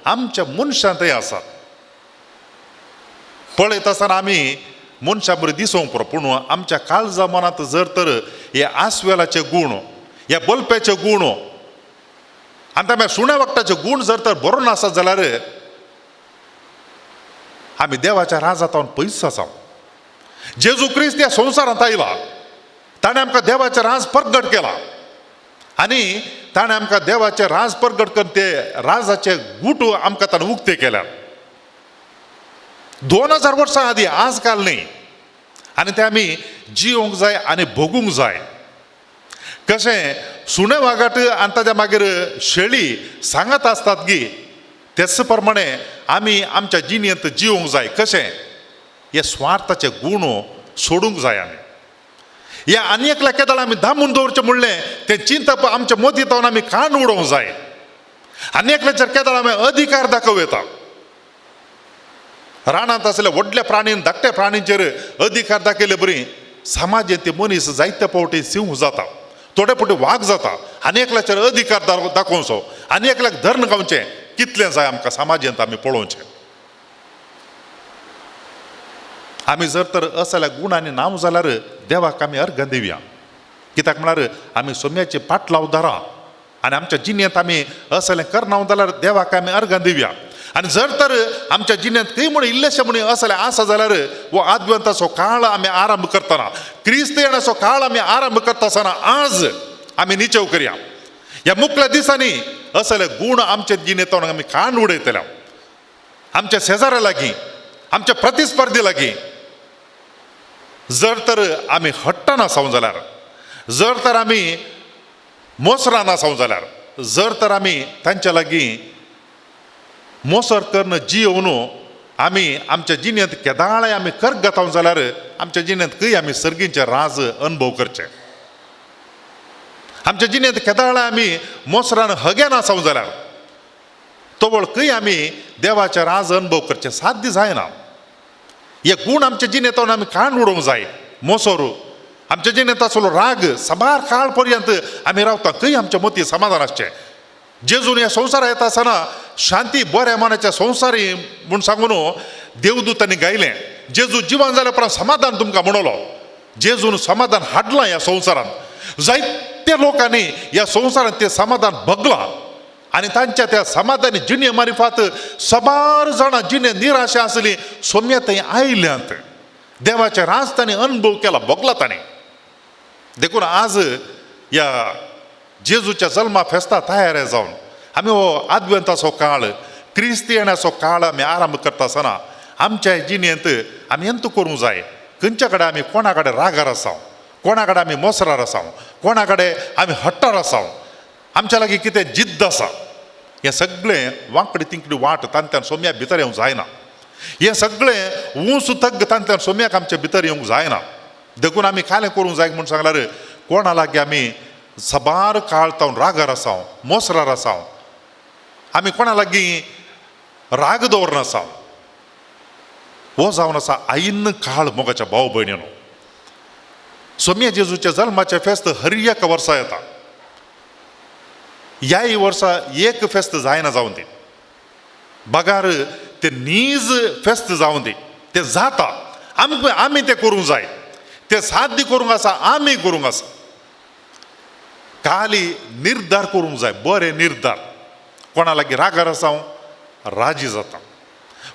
आमच्या मनशांतय आसात. पळयत आसतना आमी मनशां बरें दिसूंक पुरो, पूण आमच्या काळजा मनांत जर तर हे आस्वेलाचे गूण, हे बल्प्याचे गूण आनी त्या सुण्या वखदाचे गूण जर तर बरो नासत जाल्यार आमी देवाच्या राजांत पयस आसा. जेजू क्रिस्त ह्या संवसारांत आयला, ताणें आमकां देवाचें राज प्रगट केला आनी ताणें आमकां देवाचें राज प्रगट करून ते राजाचे गूट आमकां ताणें उक्ते केल्यात. 2000 वर्सां आदी, आज काल न्ही. आनी ते आमी जिवंक जाय आनी भोगूंक जाय. कशें सुणे वागाट आनी ताच्या मागीर शेळी सांगत आसतात की तेच प्रमाणे आमी आमच्या जिणेंत जिवंक जाय. कशें हे स्वार्थाचे गूण सोडूंक जाय. आमी ह्या आनी एकल्या केदाळ आमी दामून दवरचें म्हणलें तें चिंतप आमच्या मतींत आमी काण उडोवंक जाय. आनी एकल्याचेर केदाळ आमी अधिकार दाखोव येता. रानांत आसल्या व्हडल्या प्राणीन धाकट्या प्राणींचेर अधिकार दाखयले बरी समाजांत ते मनीस जायते फावटी सिंह जाता, थोडे फावटी वाग जाता. आनी एकल्याचेर अधिकार दाखोवचो, आनी एकल्याक धर्ण गावचें कितलें जाय आमकां समाजांत आमी पळोवचें. आमी जर तर असल्या गुणांनी नांव जाल्यार देवाक आमी अर्घ दिवया. कित्याक म्हळ्यार आमी सोम्याची पाट लावदारा आनी आमच्या जिणेंत आमी असलें करना जाल्यार देवाक आमी अर्घ दिवया. आनी जर तर आमच्या जिणेंत खंय म्हण इल्लेशें म्हण असलें आसा जाल्यार हो आद्वंताचो काळ आमी आरंभ करतना, क्रिस्त येण्याचो काळ आमी आरंभ करता आसतना आज आमी निचेव करया. ह्या मुखल्या दिसांनी असले गूण आमच्या जिणेंत आमी काण उडयतल्या. आमच्या शेजाऱ्या लागीं, आमच्या प्रतिस्पर्धी लागीं जर तर आमी हट्टान आसाव जाल्यार, जर तर आमी मोसरान आसाव जाल्यार, जर तर आमी तांच्या लागीं मोसर करून जियोवन आमी आमच्या जिणेंत केदाळे आमी कर्ग घाताव जाल्यार आमच्या जिणेंत खंय आमी सर्गींचे राज अनुभव करचे. आमच्या जिणेंत केदाळे आमी मोसरान हग्यान आसाव जाल्यार तोवळ खंय आमी देवाचे राज अनुभव करचे साध्य जायना. हे गूण आमच्या जिणेंत आमी काण उडोवंक जाय. मोसोर आमच्या जिणेंत आसलो राग सबार काळ पर्यंत आमी रावता, खंय आमच्या मती समाधान आसचें. जेजून ह्या संवसारा येता आसतना शांती बऱ्या मनाच्या संवसारी म्हूण सांगून देवदूतांनी गायलें. जेजू जिवन जाल्या उपरांत समाधान तुमकां म्हणलो. जेजून समाधान हाडलां ह्या संवसारांत. जायत्या लोकांनी ह्या संवसारांत तें समाधान भोगलां आनी तांच्या त्या समाधानी जिणे मारिफात सबार जाणां जिणे निराशा आसली सोम्या थंय आयल्यांत. देवाचे राज तांणी अनुभव केला, भोगला तांणी. देखून आज ह्या जेजूच्या जल्मा फेस्ता तयार जावन आमी हो आद्वंताचो काळ, क्रिस्त येण्याचो काळ आमी आरंभ करता आसतना आमच्या जिणेंत आमी एंत करूंक जाय. खंयच्या कडेन आमी कोणा कडेन रागार आसाव, कोणा कडेन आमी मोसरार आसाव, कोणा कडेन आमी हट्टार आसाव, आमच्या लागीं कितें जिद्द आसा, हें सगळें वांकडी तिंकडी वाट तांत्यान सोम्या भितर येवंक जायना. हें सगळें ऊंच तग्ग तांत्यान सोम्याक आमच्या भितर येवंक जायना. देखून आमी कालें करूंक जाय म्हूण सांगल्यार कोणा लागीं आमी सबार काळ तावन रागार आसाव, मोसरार आसाव, आमी कोणा लागीं राग दवरनासाव. हो जावन आसा आईन काळ मोगाच्या भाव भयणीनो. सोम्या जेजूच्या जल्माचें फेस्त हर एक वर्सा येता. ह्याय वर्सा एक फेस्त जायना जावन दी. बगार ते नीज फेस्त जावन दी. तें जाता, आमी तें करूंक जाय. तें साध्य करूंक आसा, आमी करूंक आसा. खाली निर्धार करूंक जाय, बरे निर्धार. कोणा लागीं रागार आसाव राजी जाता,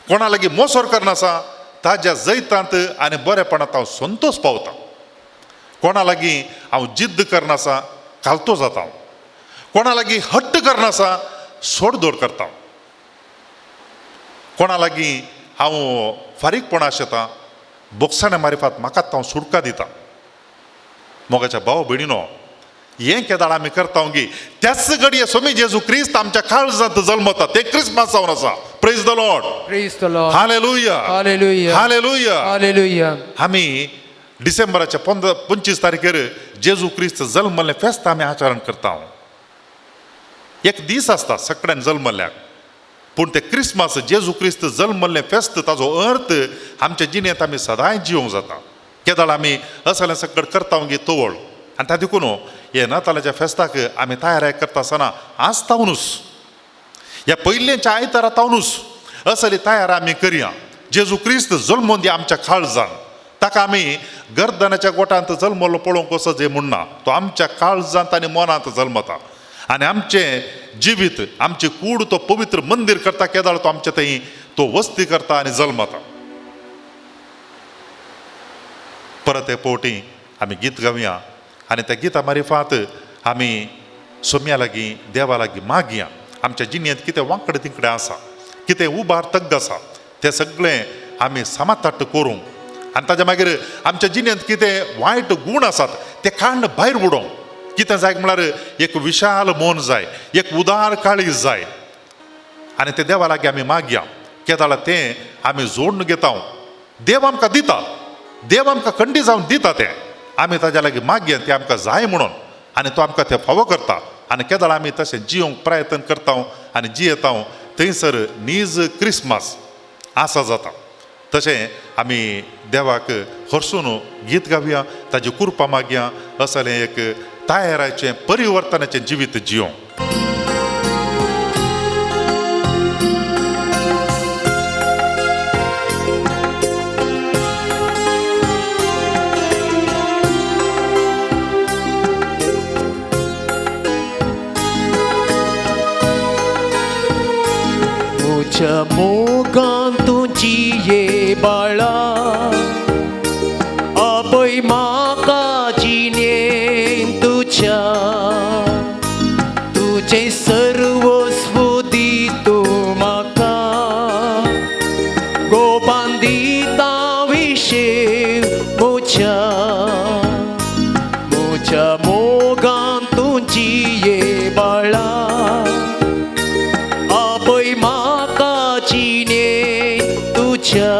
कोणा लागीं मोसोर करनासा ताज्या जैतांत आनी बरेपणांत हांव संतोश पावता. कोणा लागीं हांव जिद्द करनासा कालतो जाता, कोणा लागीं हट्ट करनासा सोडदोड करता, कोणा लागीं हांव फारीकपणा आशेता बोगसाण्या मारिफात म्हाका हांव सुडका दिता. मोगाच्या भाव भयणीनो, हें केदाळ आमी करता गी त्याच घडये सोमी जेजू क्रिस्त आमच्या काळजांत जल्मता. ते क्रिस्मस जावन आसा. Praise the Lord. Praise the Lord. Hallelujah, Hallelujah. Hallelujah. Hallelujah. आमी डिसेंबराच्या 25 तारखेर जेजू क्रिस्त जल्मल्लें फेस्त आमी आचरण करता. एक दीस आसता सगळ्यान जल्मल्ल्याक, पूण ते क्रिस्मस जेजू क्रिस्त जल्मल्लें फेस्त ताजो अर्थ आमच्या जिणेंत आमी सदांच जिवंक जाता. केदाळ आमी असलें सगळें करता गी तवळ. आनी ताका देखून हे नातालाच्या फेस्ताक आमी तयारी करता आसतना आज तावनूच ह्या पयलींच्या आयतारातावनूच असली तयार आमी करया. जेजू क्रिस्त जल्मोवन दी आमच्या काळजान, ताका आमी गर्दनाच्या गोठांत जल्मलो पळोवंक कसो जे म्हणना, तो आमच्या काळजांत आनी मनांत जल्मता. आनी आमचें जिवीत, आमची कूड तो पवित्र मंदिर करता, केदाळ तो आमच्या थंय तो वस्ती करता आनी जल्मता. परत हे पोवटी आमी गीत गावया आनी त्या गिता मारिफात आमी सोम्या लागीं, देवा लागीं मागया. आमच्या जिणेंत कितें वांकडे तिंकडे आसा, कितें उबार तग्ग आसा, तें सगळें आमी समाताट करूंक, आनी ताज्या मागीर आमच्या जिणेंत कितें वायट गूण आसात ते काडून भायर उडोवंक. कितें जाय म्हळ्यार एक विशाल मन जाय, एक उदार काळीज जाय, आनी ते देवा लागीं आमी मागया. केदाळ तें आमी जोडून घेता. देव आमकां दिता, देव आमकां खंडी जावन दिता, तें आमी ताज्या लागीं मागया, तें आमकां जाय म्हणून, आनी तो आमकां तें फावो करता. आनी केदाळ आमी तशें जियोंक प्रयत्न करता आनी जियेता. थंयसर नीज क्रिस्मस आसा जाता. तशें आमी देवाक हरसून गीत गावया, ताजी कृपा मागया, असलें एक तयाराचें परिवर्तनाचें जिवीत जियोंक. तुझ्या मोगान तुझी बाळा, आपय म्हाका जिणेन तुझ्या, तुझे सर्वस्व दितो म्हाका, गोपान दिता विशेव म्हज्या, म्हज्या मोगान तुझी बाळा, आपय म्हाका जिणेन तुझ्या,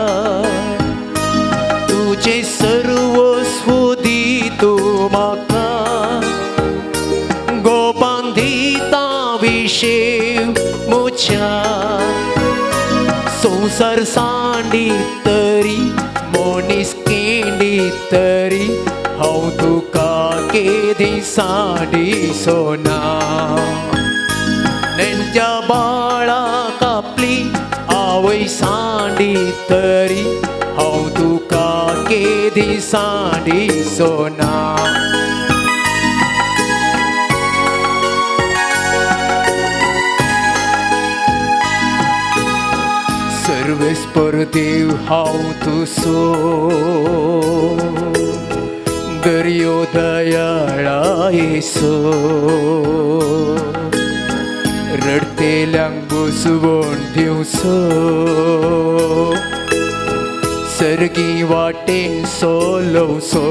तुझे सर्वस्व दितो म्हाका, गोपान दिता विशेव म्हज्या. संसार सांडीत तरी, मनीस केंडीत तरी, हांव तुका केदी सांडिसो ना. नेण्ट्या बाळाक आपली आवय सांडीत तरी, हांव तुका केदी सांडिसो ना. सर्वेस्पर देव हांव तुसो, दर्यो दयाळा येसो, रडतेल्यांक बसवण दिवसो, सर्गी वाटेन सोलवसो,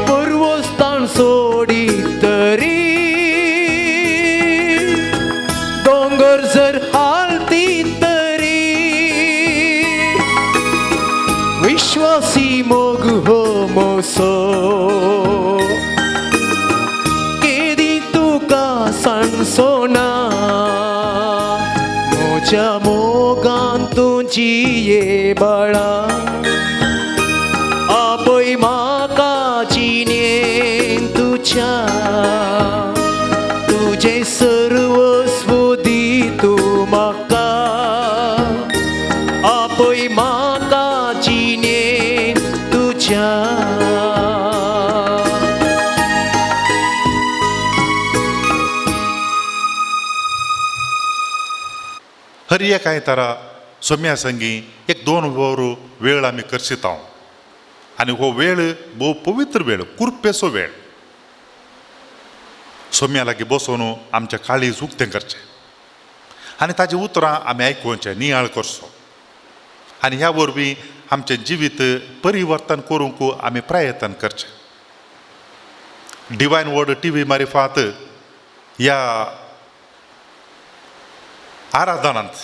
पर्वस्तान सोडीत तरी, दोंगर जर हालतीत तरी, विश्वासी मोग हो मोसो, सोना. म्हज्या मोगान तुझी बाळा, आपय म्हाका जिणेन तुझ्या, तुझे सर्वस्व दितो म्हाका, आपय म्हाका जिणेन तुझ्या. हर एक आयतारा सोम्या संगी एक 2 वर वेळ आमी करशिता. आनी हो वेळ भोव पवित्र वेळ, कुरपेचो वेळ. सोम्या लागीं बसून आमच्या काळीज उक्तें करचें आनी ताजी उतरां आमी आयकुचें, नियाळ करचो. आनी ह्या वरवीं आमचें जिवीत परिवर्तन करूंक आमी प्रयत्न करचें. डिवायन वर्ड TV मारिफात ह्या आराधनांत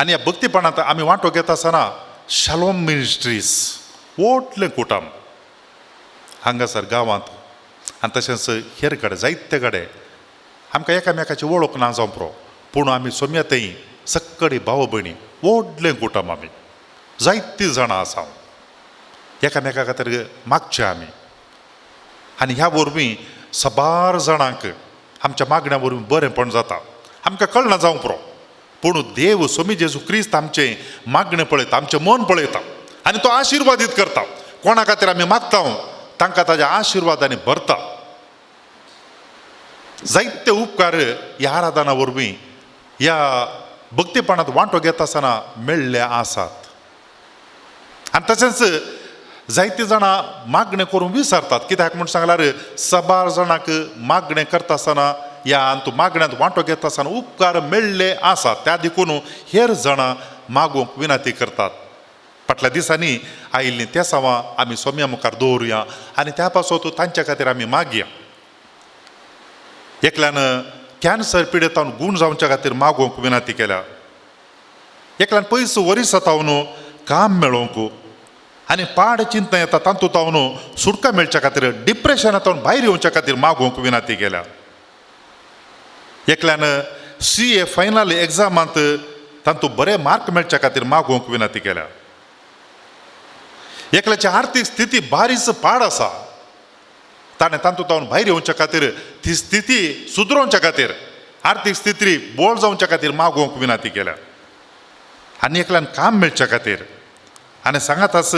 आनी ह्या भक्तीपणांत आमी वांटो घेता आसतना शालोम मिनिस्ट्रीज व्हडलें कुटुंब हांगासर गांवांत आनी तशेंच हेर कडेन जायते कडेन आमकां एकामेकाची वळख ना जावं पुरो, पूण आमी सोम्या थंय सक्कडी भाव भयणी व्हडलें कुटुंब. आमी जायतीं जाणां आसा. एकामेका खातीर मागचें आमी. आनी ह्या वरवीं सबार जाणांक आमच्या मागण्यावरून बरेंपण जाता आमकां कळना जावंक पुरो पूण देव स्वामी जेजू क्रिस्त आमचे मागणे पळयता आमचें मन पळयता आनी तो आशिर्वादीत करता कोणा खातीर आमी मागता तांकां ताज्या आशिर्वादांनी भरता जायते उपकार ह्या आराधना वरवीं ह्या भक्तीपणांत वांटो घेता आसतना मेळ्ळे आसात आनी तशेंच जायतीं जाणां मागणें करून विसरतात कित्याक म्हूण सांगल्यार 6 जाणांक मागणें करता आसतना ह्या तूं मागण्यांत वांटो घेता आसतना उपकार मेळ्ळे आसात त्या देखून हेर जाणां मागूंक विनंती करतात फाटल्या दिसांनी आयिल्लीं त्या सावां आमी सोम्या मुखार दवरुया आनी त्या पासत तांच्या खातीर आमी मागया एकल्यान कॅन्सर पिडेतावन गूण जावच्या खातीर मागोवंक विनंती केल्या एकल्यान पयस वरीस जातावन काम मेळोवंक आनी पाड चिंता येता तातूंत सुटका मेळच्या खातीर डिप्रेशनांतून भायर येवच्या खातीर मागोवंक विनंती केल्या एकल्यान CA फायनल एग्जामांत तातूंत बरे मार्क मेळच्या खातीर मागोवंक विनंती केल्या एकल्याची आर्थीक स्थिती बारीच पाड आसा ताणें तातूंत भायर येवच्या खातीर ती स्थिती सुदरोवच्या खातीर आर्थीक स्थिती बोळ जावच्या खातीर मागोवंक विनंती केल्या आनी एकल्यान काम मेळच्या खातीर आनी सांगात आस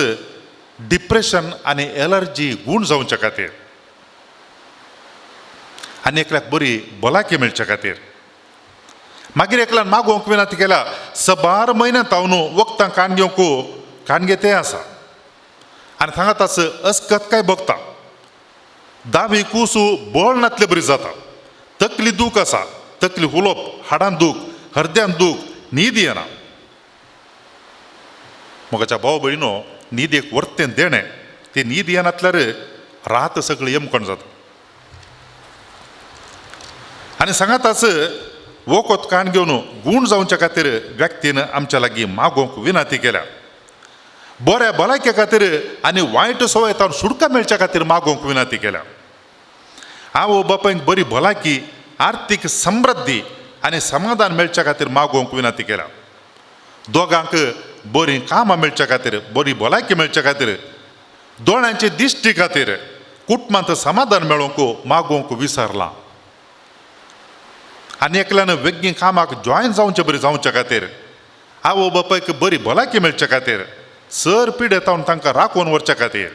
डिप्रेशन आनी एलर्जी गूण जावच्या खातीर आनी एकल्याक बरी भलायकी मेळच्या खातीर मागीर एकल्यान मागोवंक विनंती केल्या 6 म्हयन्यांत हांव वखदां काण घेवंक काणगे तें आसा आनी सांगात आस अस्कतकाय भोगता दावी कुसू बळ नातले बरी जाता तकली दूख आसा तकली उलोवप हाडांत दूख हृदयान दूख न्हीद येना मोगाच्या भाव भयणो न्हीद एक वर्तें देणें ती न्हीद येनातल्यार रात सगळी येमकण जाता आनी सांगात आस वखद काण घेवन गूण जावच्या खातीर व्यक्तीन आमच्या लागीं मागोवंक विनंती केल्या बऱ्या भलायके खातीर आनी वायट सवयेंतावन सुटका मेळच्या खातीर मागोवंक विनंती केल्या आवय बापायक बरी भलायकी आर्थीक समृद्धी आनी समाधान मेळच्या खातीर मागोवंक विनंती केल्या दोगांक बरी कामां मेळच्या खातीर बरी भलायकी मेळच्या खातीर दोळ्यांचे दिश्टी खातीर कुटुंबांत समाधान मेळोवंक मागोवंक विसरलां आनी एकल्यान वेगळी कामाक जॉयन जावचें बरी जावच्या खातीर आवय बापायक बरी भलायकी मेळच्या खातीर सर पिडेतावन तांकां राखून व्हरच्या खातीर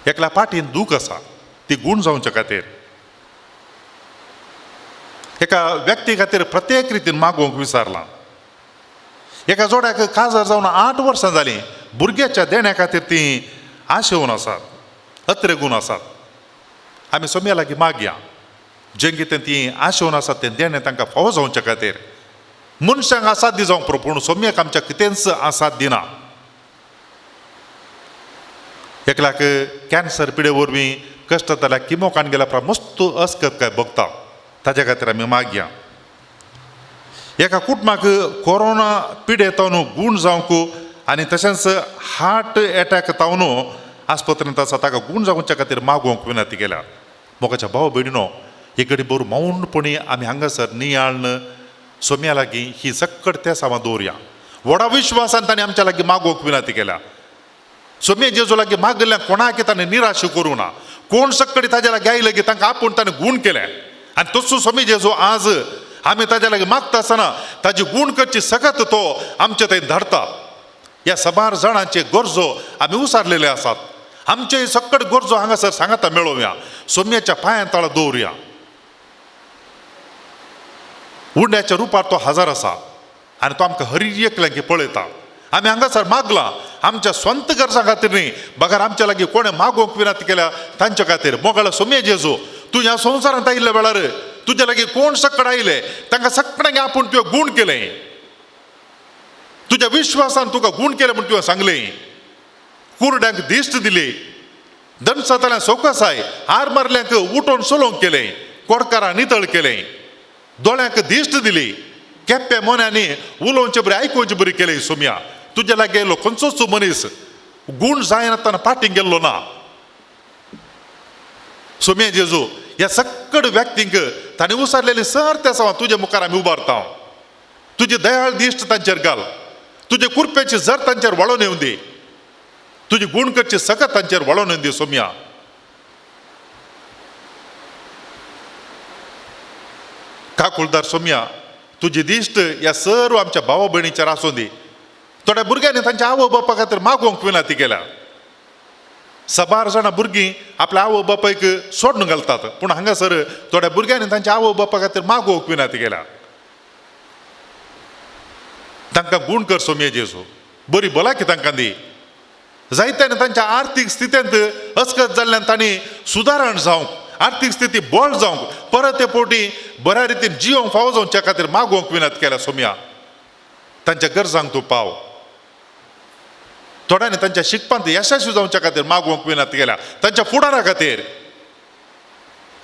एकल्या पाठीन दूख आसा ती गूण जावच्या खातीर एका व्यक्ती खातीर प्रत्येक रितीन मागोवंक विसरलां एका जोड्याक काजार जावन 8 वर्सां जालीं भुरग्याच्या देण्या खातीर तीं आशेवन आसात अत्रेगून आसात आमी सोम्या लागीं मागया जें कितें तीं आशेवन आसात तें देणें तांकां फावो जावच्या खातीर मनशांक आसाद जावंक पुरो पूण सोम्याक आमच्या कितेंच आसाद दिना एकल्याक कॅन्सर पिडे वरवीं कश्ट जाल्यार किमो काण गेल्या प्रमाण मस्त अस्कत काय भोगता ताज्या खातीर आमी मागया एका कुटुंबाक कोरोना पिडेतावन गूण जावंक आनी तशेंच हार्ट एटॅक तावन आस्पत्रेंत आसा ताका गूण जावच्या खातीर मागोवंक विनंती केल्या मोगाच्या भाव भयणीनो एक घडी बरो मौनपणी आमी हांगासर नियाळन सोम्या लागीं ही सक्कड त्या सामां दवरया व्हडा विश्वासान ताणें आमच्या लागीं मागोवंक विनंती केल्या सोम्या जेजू लागीं मागल्या कोणाक ताणें निराश करूं ना कोण सक्कडी ताज्या लागीं आयले की तांकां आपूण ताणें गूण केले आनी तसो सोम्या जेजू आज आमी ताज्या लागीं मागता आसतना ताजी गूण करची सगत तो आमचे थंय धाडटा ह्या 6 जाणांचे गरजो आमी उसारलेले आसात आमचे सक्कड गरजो हांगासर सांगाता मेळोवया सोम्याच्या पांयां तळा दवरुया उंड्याच्या रुपार तो हजार आसा आनी तो आमकां हर एकल्यांकी पळयता आमी हांगासर मागलां आमच्या स्वंत गरजां खातीर न्ही बगर आमच्या लागीं कोणें मागोवंक विनंती केल्या तांच्या खातीर मोगाळ सोम्या जेजू तूं ह्या संवसारांत आयिल्ल्या वेळार तुज्या लागीं कोण सक्कड आयले तांकां सक्कडांक आपूण तुवें गूण केलें तुज्या विश्वासान तुका गूण केलें म्हूण तुवें सांगलें कुरड्यांक दिश्ट दिली दनसताल्यांक सोकासाय हार मारल्यांक उठोवन सोलोवंक केलें कोडकारां नितळ केलें दोळ्यांक दिश्ट दिली केप्या मोन्यांनी उलोवचें बरें आयकुवचें बरी केलें सोम्या तुज्या लागीं येयलो खंयचोच मनीस गूण जायनासतना फाटीं गेल्लो ना सोम्या जेजू ह्या सक्कड व्यक्तींक ताणें उसारलेली सर त्या सावन तुज्या मुखार आमी उबारता तुजी दयाळ दिश्ट तांचेर घाल तुजे कुरपेची जर तांचेर वळोवन येवं दी तुजी गूण करची सगत तांचेर वळोवन येवं दी सोम्या काकुळदार सोम्या तुझी दिश्ट या सर्व आमच्या भावा बहिणीच्या आसूं दी. थोड्या भुरग्यांनी तांच्या आवय बापा खातीर मागोवंक विनंती केल्या. सबार जाणां भुरगीं आपल्या आवय बापायक सोडून घालतात, पूण हांगासर थोड्या भुरग्यांनी तांच्या आवय बापा खातीर मागोवंक विनंती केल्या. तांकां गूण कर सोम्या जेजू, बरी भलायकी तांकां दी. जायत्यानी तांच्या आर्थीक स्थितींत अस्कत जाल्ल्यान तांणी सुदारण जावंक, आर्थीक स्थिती बोळ जावंक, परत ते पोटी बऱ्या रितीन जिवंक फावो जावच्या खातीर मागोवंक विनंती केल्या. सोम्या तांच्या गरजांक तूं पाव. थोड्यांनी तांच्या शिकपांत यशस्वी जावच्या खातीर मागोवंक विनंती केल्या. तांच्या फुडारा खातीर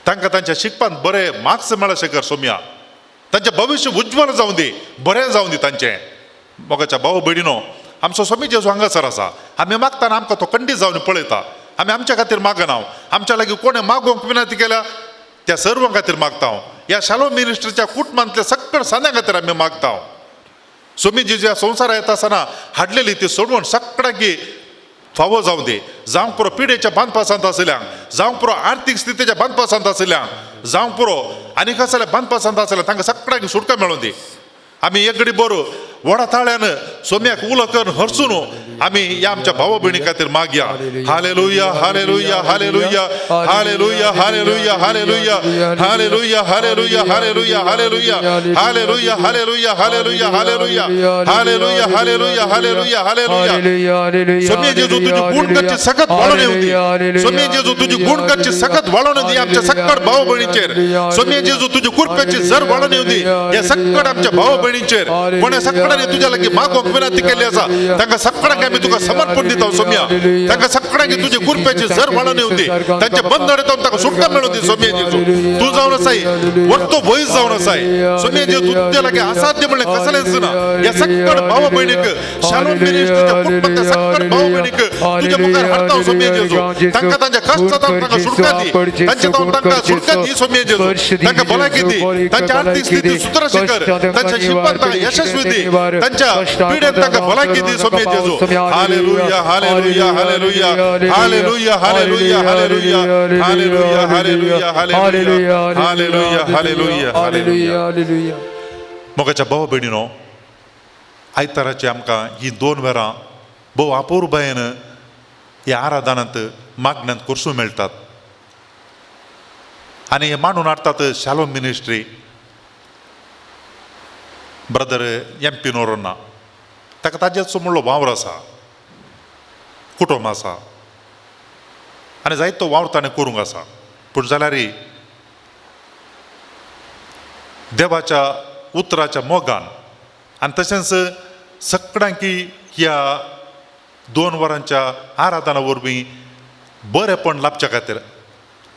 तांकां तांच्या शिकपांत बरे मार्क्स मेळशे कर सोम्या. तांचें भविश्य उज्वल जावं दी, बरें जावं दी तांचें. मोगाच्या भाव भयणीनो, आमचो स्वामी जेजू हांगासर आसा. आमी मागतना आमकां तो खंडीत जावन पळयता. आमी आमच्या खातीर मागना, आमच्या लागीं कोणें मागोवंक विनंती केल्या त्या सर्वां खातीर मागता. ह्या शालोम मिनिस्ट्रीच्या कुटुंबांतल्या सकळ सान्या खातीर आमी मागता. स्वामी जेजू ह्या संवसारा येता आसतना हाडलेली ती सोडवण सगळ्यांकी फावो जावं दी. जावंक पुरो पिडेच्या बांदपासांत आसल्यांक, जावंक पुरो आर्थीक स्थितीच्या बांदपासांत आसल्यांक, जावंक पुरो आनी कसल्या बांदपासांत आसल्यांक तांकां सगळ्यांक सुटका मेळोवन दी. आमी एक घडी बरो व्हडा ताळ्यान सोम्याक उलो करून हरसून आमी ह्या आमच्या भावा भयणी खातीर मागया. Hallelujah hallelujah hallelujah hallelujah hallelujah hallelujah hallelujah hallelujah hallelujah hallelujah hallelujah hallelujah hallelujah hallelujah hallelujah hallelujah hallelujah hallelujah. सोम्या जेजू तुझी गुण करची सखत वाळून येऊ दी. सोम्या जेजू तुझी गुण करची सखत वाळून दी आमच्या सकळ भावा भयणीचेर. सोम्या जेजू तुझी कृपेची झर वाळून येऊ दी या सकळ आमच्या भावा भयणीचेर. कोणे सगळ्यांनी तुझ्या लागीं मागोवंक विनंती केली आसा तांकां सगळ्यांक आमी तुका समर्पण दिता. सोम्या तांकां सगळ्यांक तुजी कृपेची झर वाळून येऊ दी. तांचे बंधन येता तांकां सुटका मेळूं दी. सोम्या जेजू तूं जावन आसाय, वर्तो भयस जावन आसाय. सोम्या जेजू तुझ्या लागीं असाध्य म्हणलें कसलेंच ना. या सकळ भावा भयणीक शालोम मिनिस्ट्रीच्या कुटुंबातल्या सकळ भावा भयणीक तुज्या मुखार हाडटा. सोम्या जेजू तांकां तांच्या कश्टांतल्यान तांकां सुटका दी. तांचे तांकां सुटका दी. सोम्या जेजू तांकां भलायकी दी. तांच्या आर्थीक स्थिती सुदारशी कर. तांच्या शिकपांत तांकां यशस्वी दी. तांच्या पिडेंत तांकां भलायकी दी. सोम्या Jezu hallelujah hallelujah hallelujah hallelujah hallelujah hallelujah hallelujah hallelujah hallelujah hallelujah hallelujah hallelujah. मोगाच्या भाव भयणीनो, आयताराची आमकां ही 2 वरां भोव आपुरबायेन ह्या आराधनांत मागण्यांत करसूं मेळटात. आनी हे मांडून हाडटात शालोम मिनिस्ट्री ब्रदर MP नोरोन्ना. ताका ताजेचो म्हणलो वावर आसा, कुटुंब आसा आनी जायतो वावर ताणें करूंक आसा. पूण जाल्यारय देवाच्या उतराच्या मोगान आनी तशेंच सगळ्यांकी ह्या 2 वरांच्या आराधना वरवीं बरेपण लाभच्या खातीर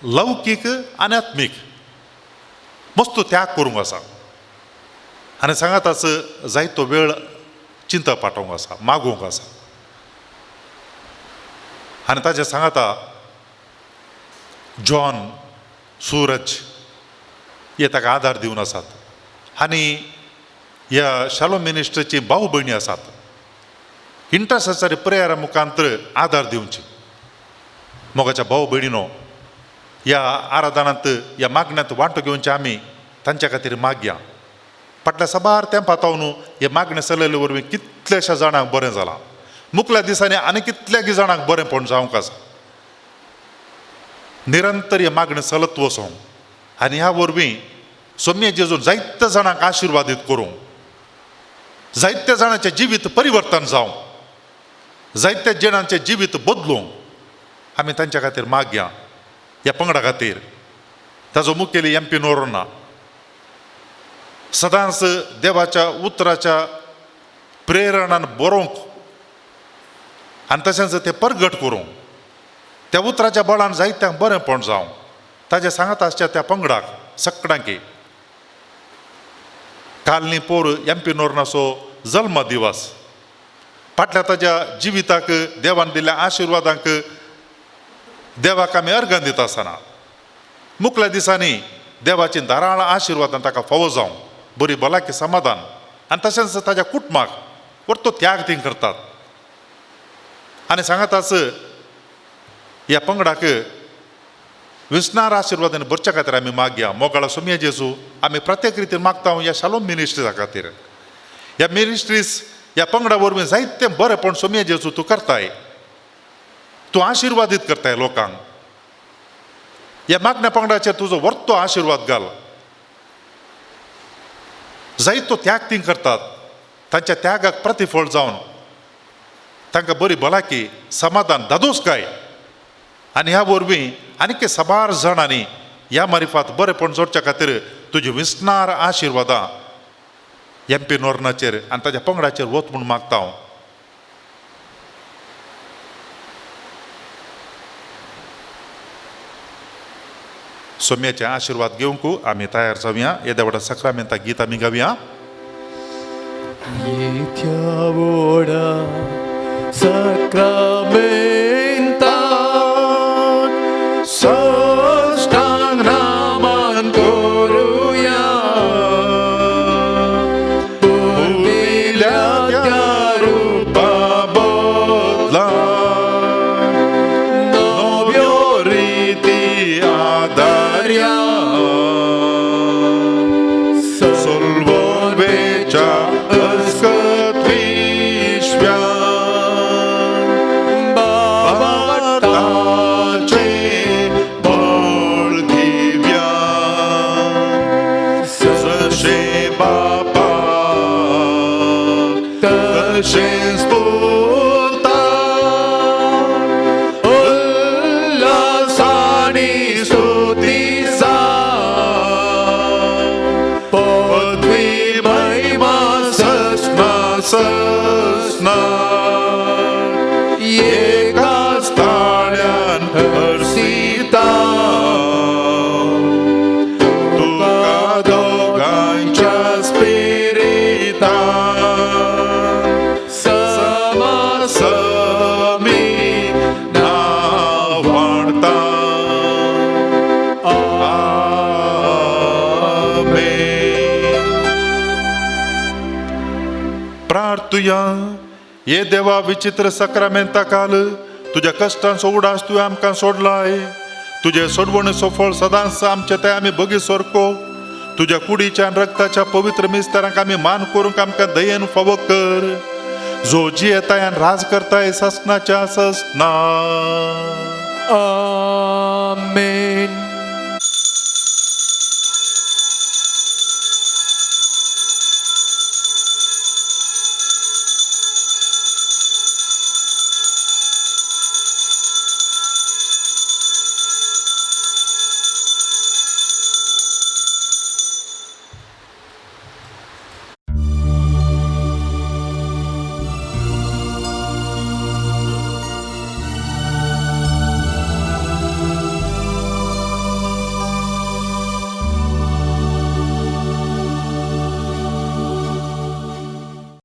लौकीक आनी आत्मीक मस्त त्याग करूंक आसा. आनी सांगात आस जायतो वेळ चिंता पाठोवंक आसा, मागोवंक आसा. आनी ताजे सांगाता जॉन, सूरज हे ताका आदार दिवन आसात. आनी ह्या शालोम मिनिस्ट्रीची भाव भयणी आसात. इंटरसेसरी प्रेयरा मुखांतर आदार दिवची. मोगाच्या भाव भयणीनो, ह्या आराधनांत ह्या मागण्यांत वांटो घेवचे आमी तांच्या खातीर मागया. फाटल्या सबार तेंपां तावन हे मागणे चलयले वरवीं कितलेशा जाणांक बरें जालां. मुखल्या दिसांनी आनी कितल्याकी जाणांक बरेंपण जावंक आसा. निरंतर हे मागणे चलत वचों आनी ह्या वरवीं सोम्या जेजून जायत्या जाणांक आशिर्वादीत करूं, जायत्या जाणांचें जिवीत परिवर्तन जावं, जायत्या जाणांचें जिवीत बदलूं आमी तांच्या खातीर मागया. ह्या पंगडा खातीर ताजो मुखेली MP नोरोन्ना सदांच देवाच्या उतराच्या प्रेरणान बरोवंक आनी तशेंच तें परगट करूं, त्या उतराच्या बळान जायत्यांक बरेंपण जावं ताजे सांगात आसच्या त्या पंगडाक सगळ्यांकी काल न्ही पोर MP नोरोन्नाचो जल्म दिवस. फाटल्या ताच्या जिविताक देवान दिल्ल्या आशिर्वादांक देवाक आमी अर्घां दिता आसतना मुखल्या दिसांनी देवाची धाराळ आशिर्वादान ताका फावो जावं, बरी भलायकी समाधान आनी तशेंच ताच्या कुटुंबाक परतो त्याग ती करतात. आनी सांगात आस ह्या पंगडाक विसणार आशीर्वादाने बरच्या खातीर आमी मागया मोगाळा सोम्या जेजू आमी प्रत्येक रितीन मागता ह्या शालोम मिनिस्ट्रीजा खातीर ह्या मिनिस्ट्रीज ह्या पंगडा वरवीं जायते बरेपण सोम्या जेजू तूं करताय तूं आशिर्वादीत करताय लोकांक ह्या मागण्या पंगडाचेर तुजो वर्तो आशिर्वाद घाल जायतो त्याग ती करतात तांच्या त्यागाक प्रतिफळ जावन तांकां बरी भलायकी समाधान दादोसकाय आनी ह्या वरवीं आनीक साबार जाणांनी ह्या मारिफात बरेपण जोडच्या खातीर तुजी विसणार आशिर्वादां एम.पी. नोर्नाचेर आनी ताच्या पंगडाचेर वत म्हूण मागता हांव सोम्याचे आशिर्वाद घेवंक आमी तयार जावया येद्या व्हडा सक्रामेंता गीत आमी गावया Yetyavoda sakramenta sostang naman koruya Pulbilatya rupa bodla Novyo riti adarya Solvolvecha ये देवा विचित्र सक्रामेंता काल तुझ्या कष्टांचो उडास तुवें आमकां सोडलाय तुझे सोडवणेचो फळ सदांच आमचे ते आमी बगी सोरको तुझ्या कुडीच्या आनी रक्ताच्या पवित्र मिस्तारांक आमी मान करूंक आमकां दयेन फावो कर जो जियेताय आनी राज करताय ससनाच्या ससना Amen.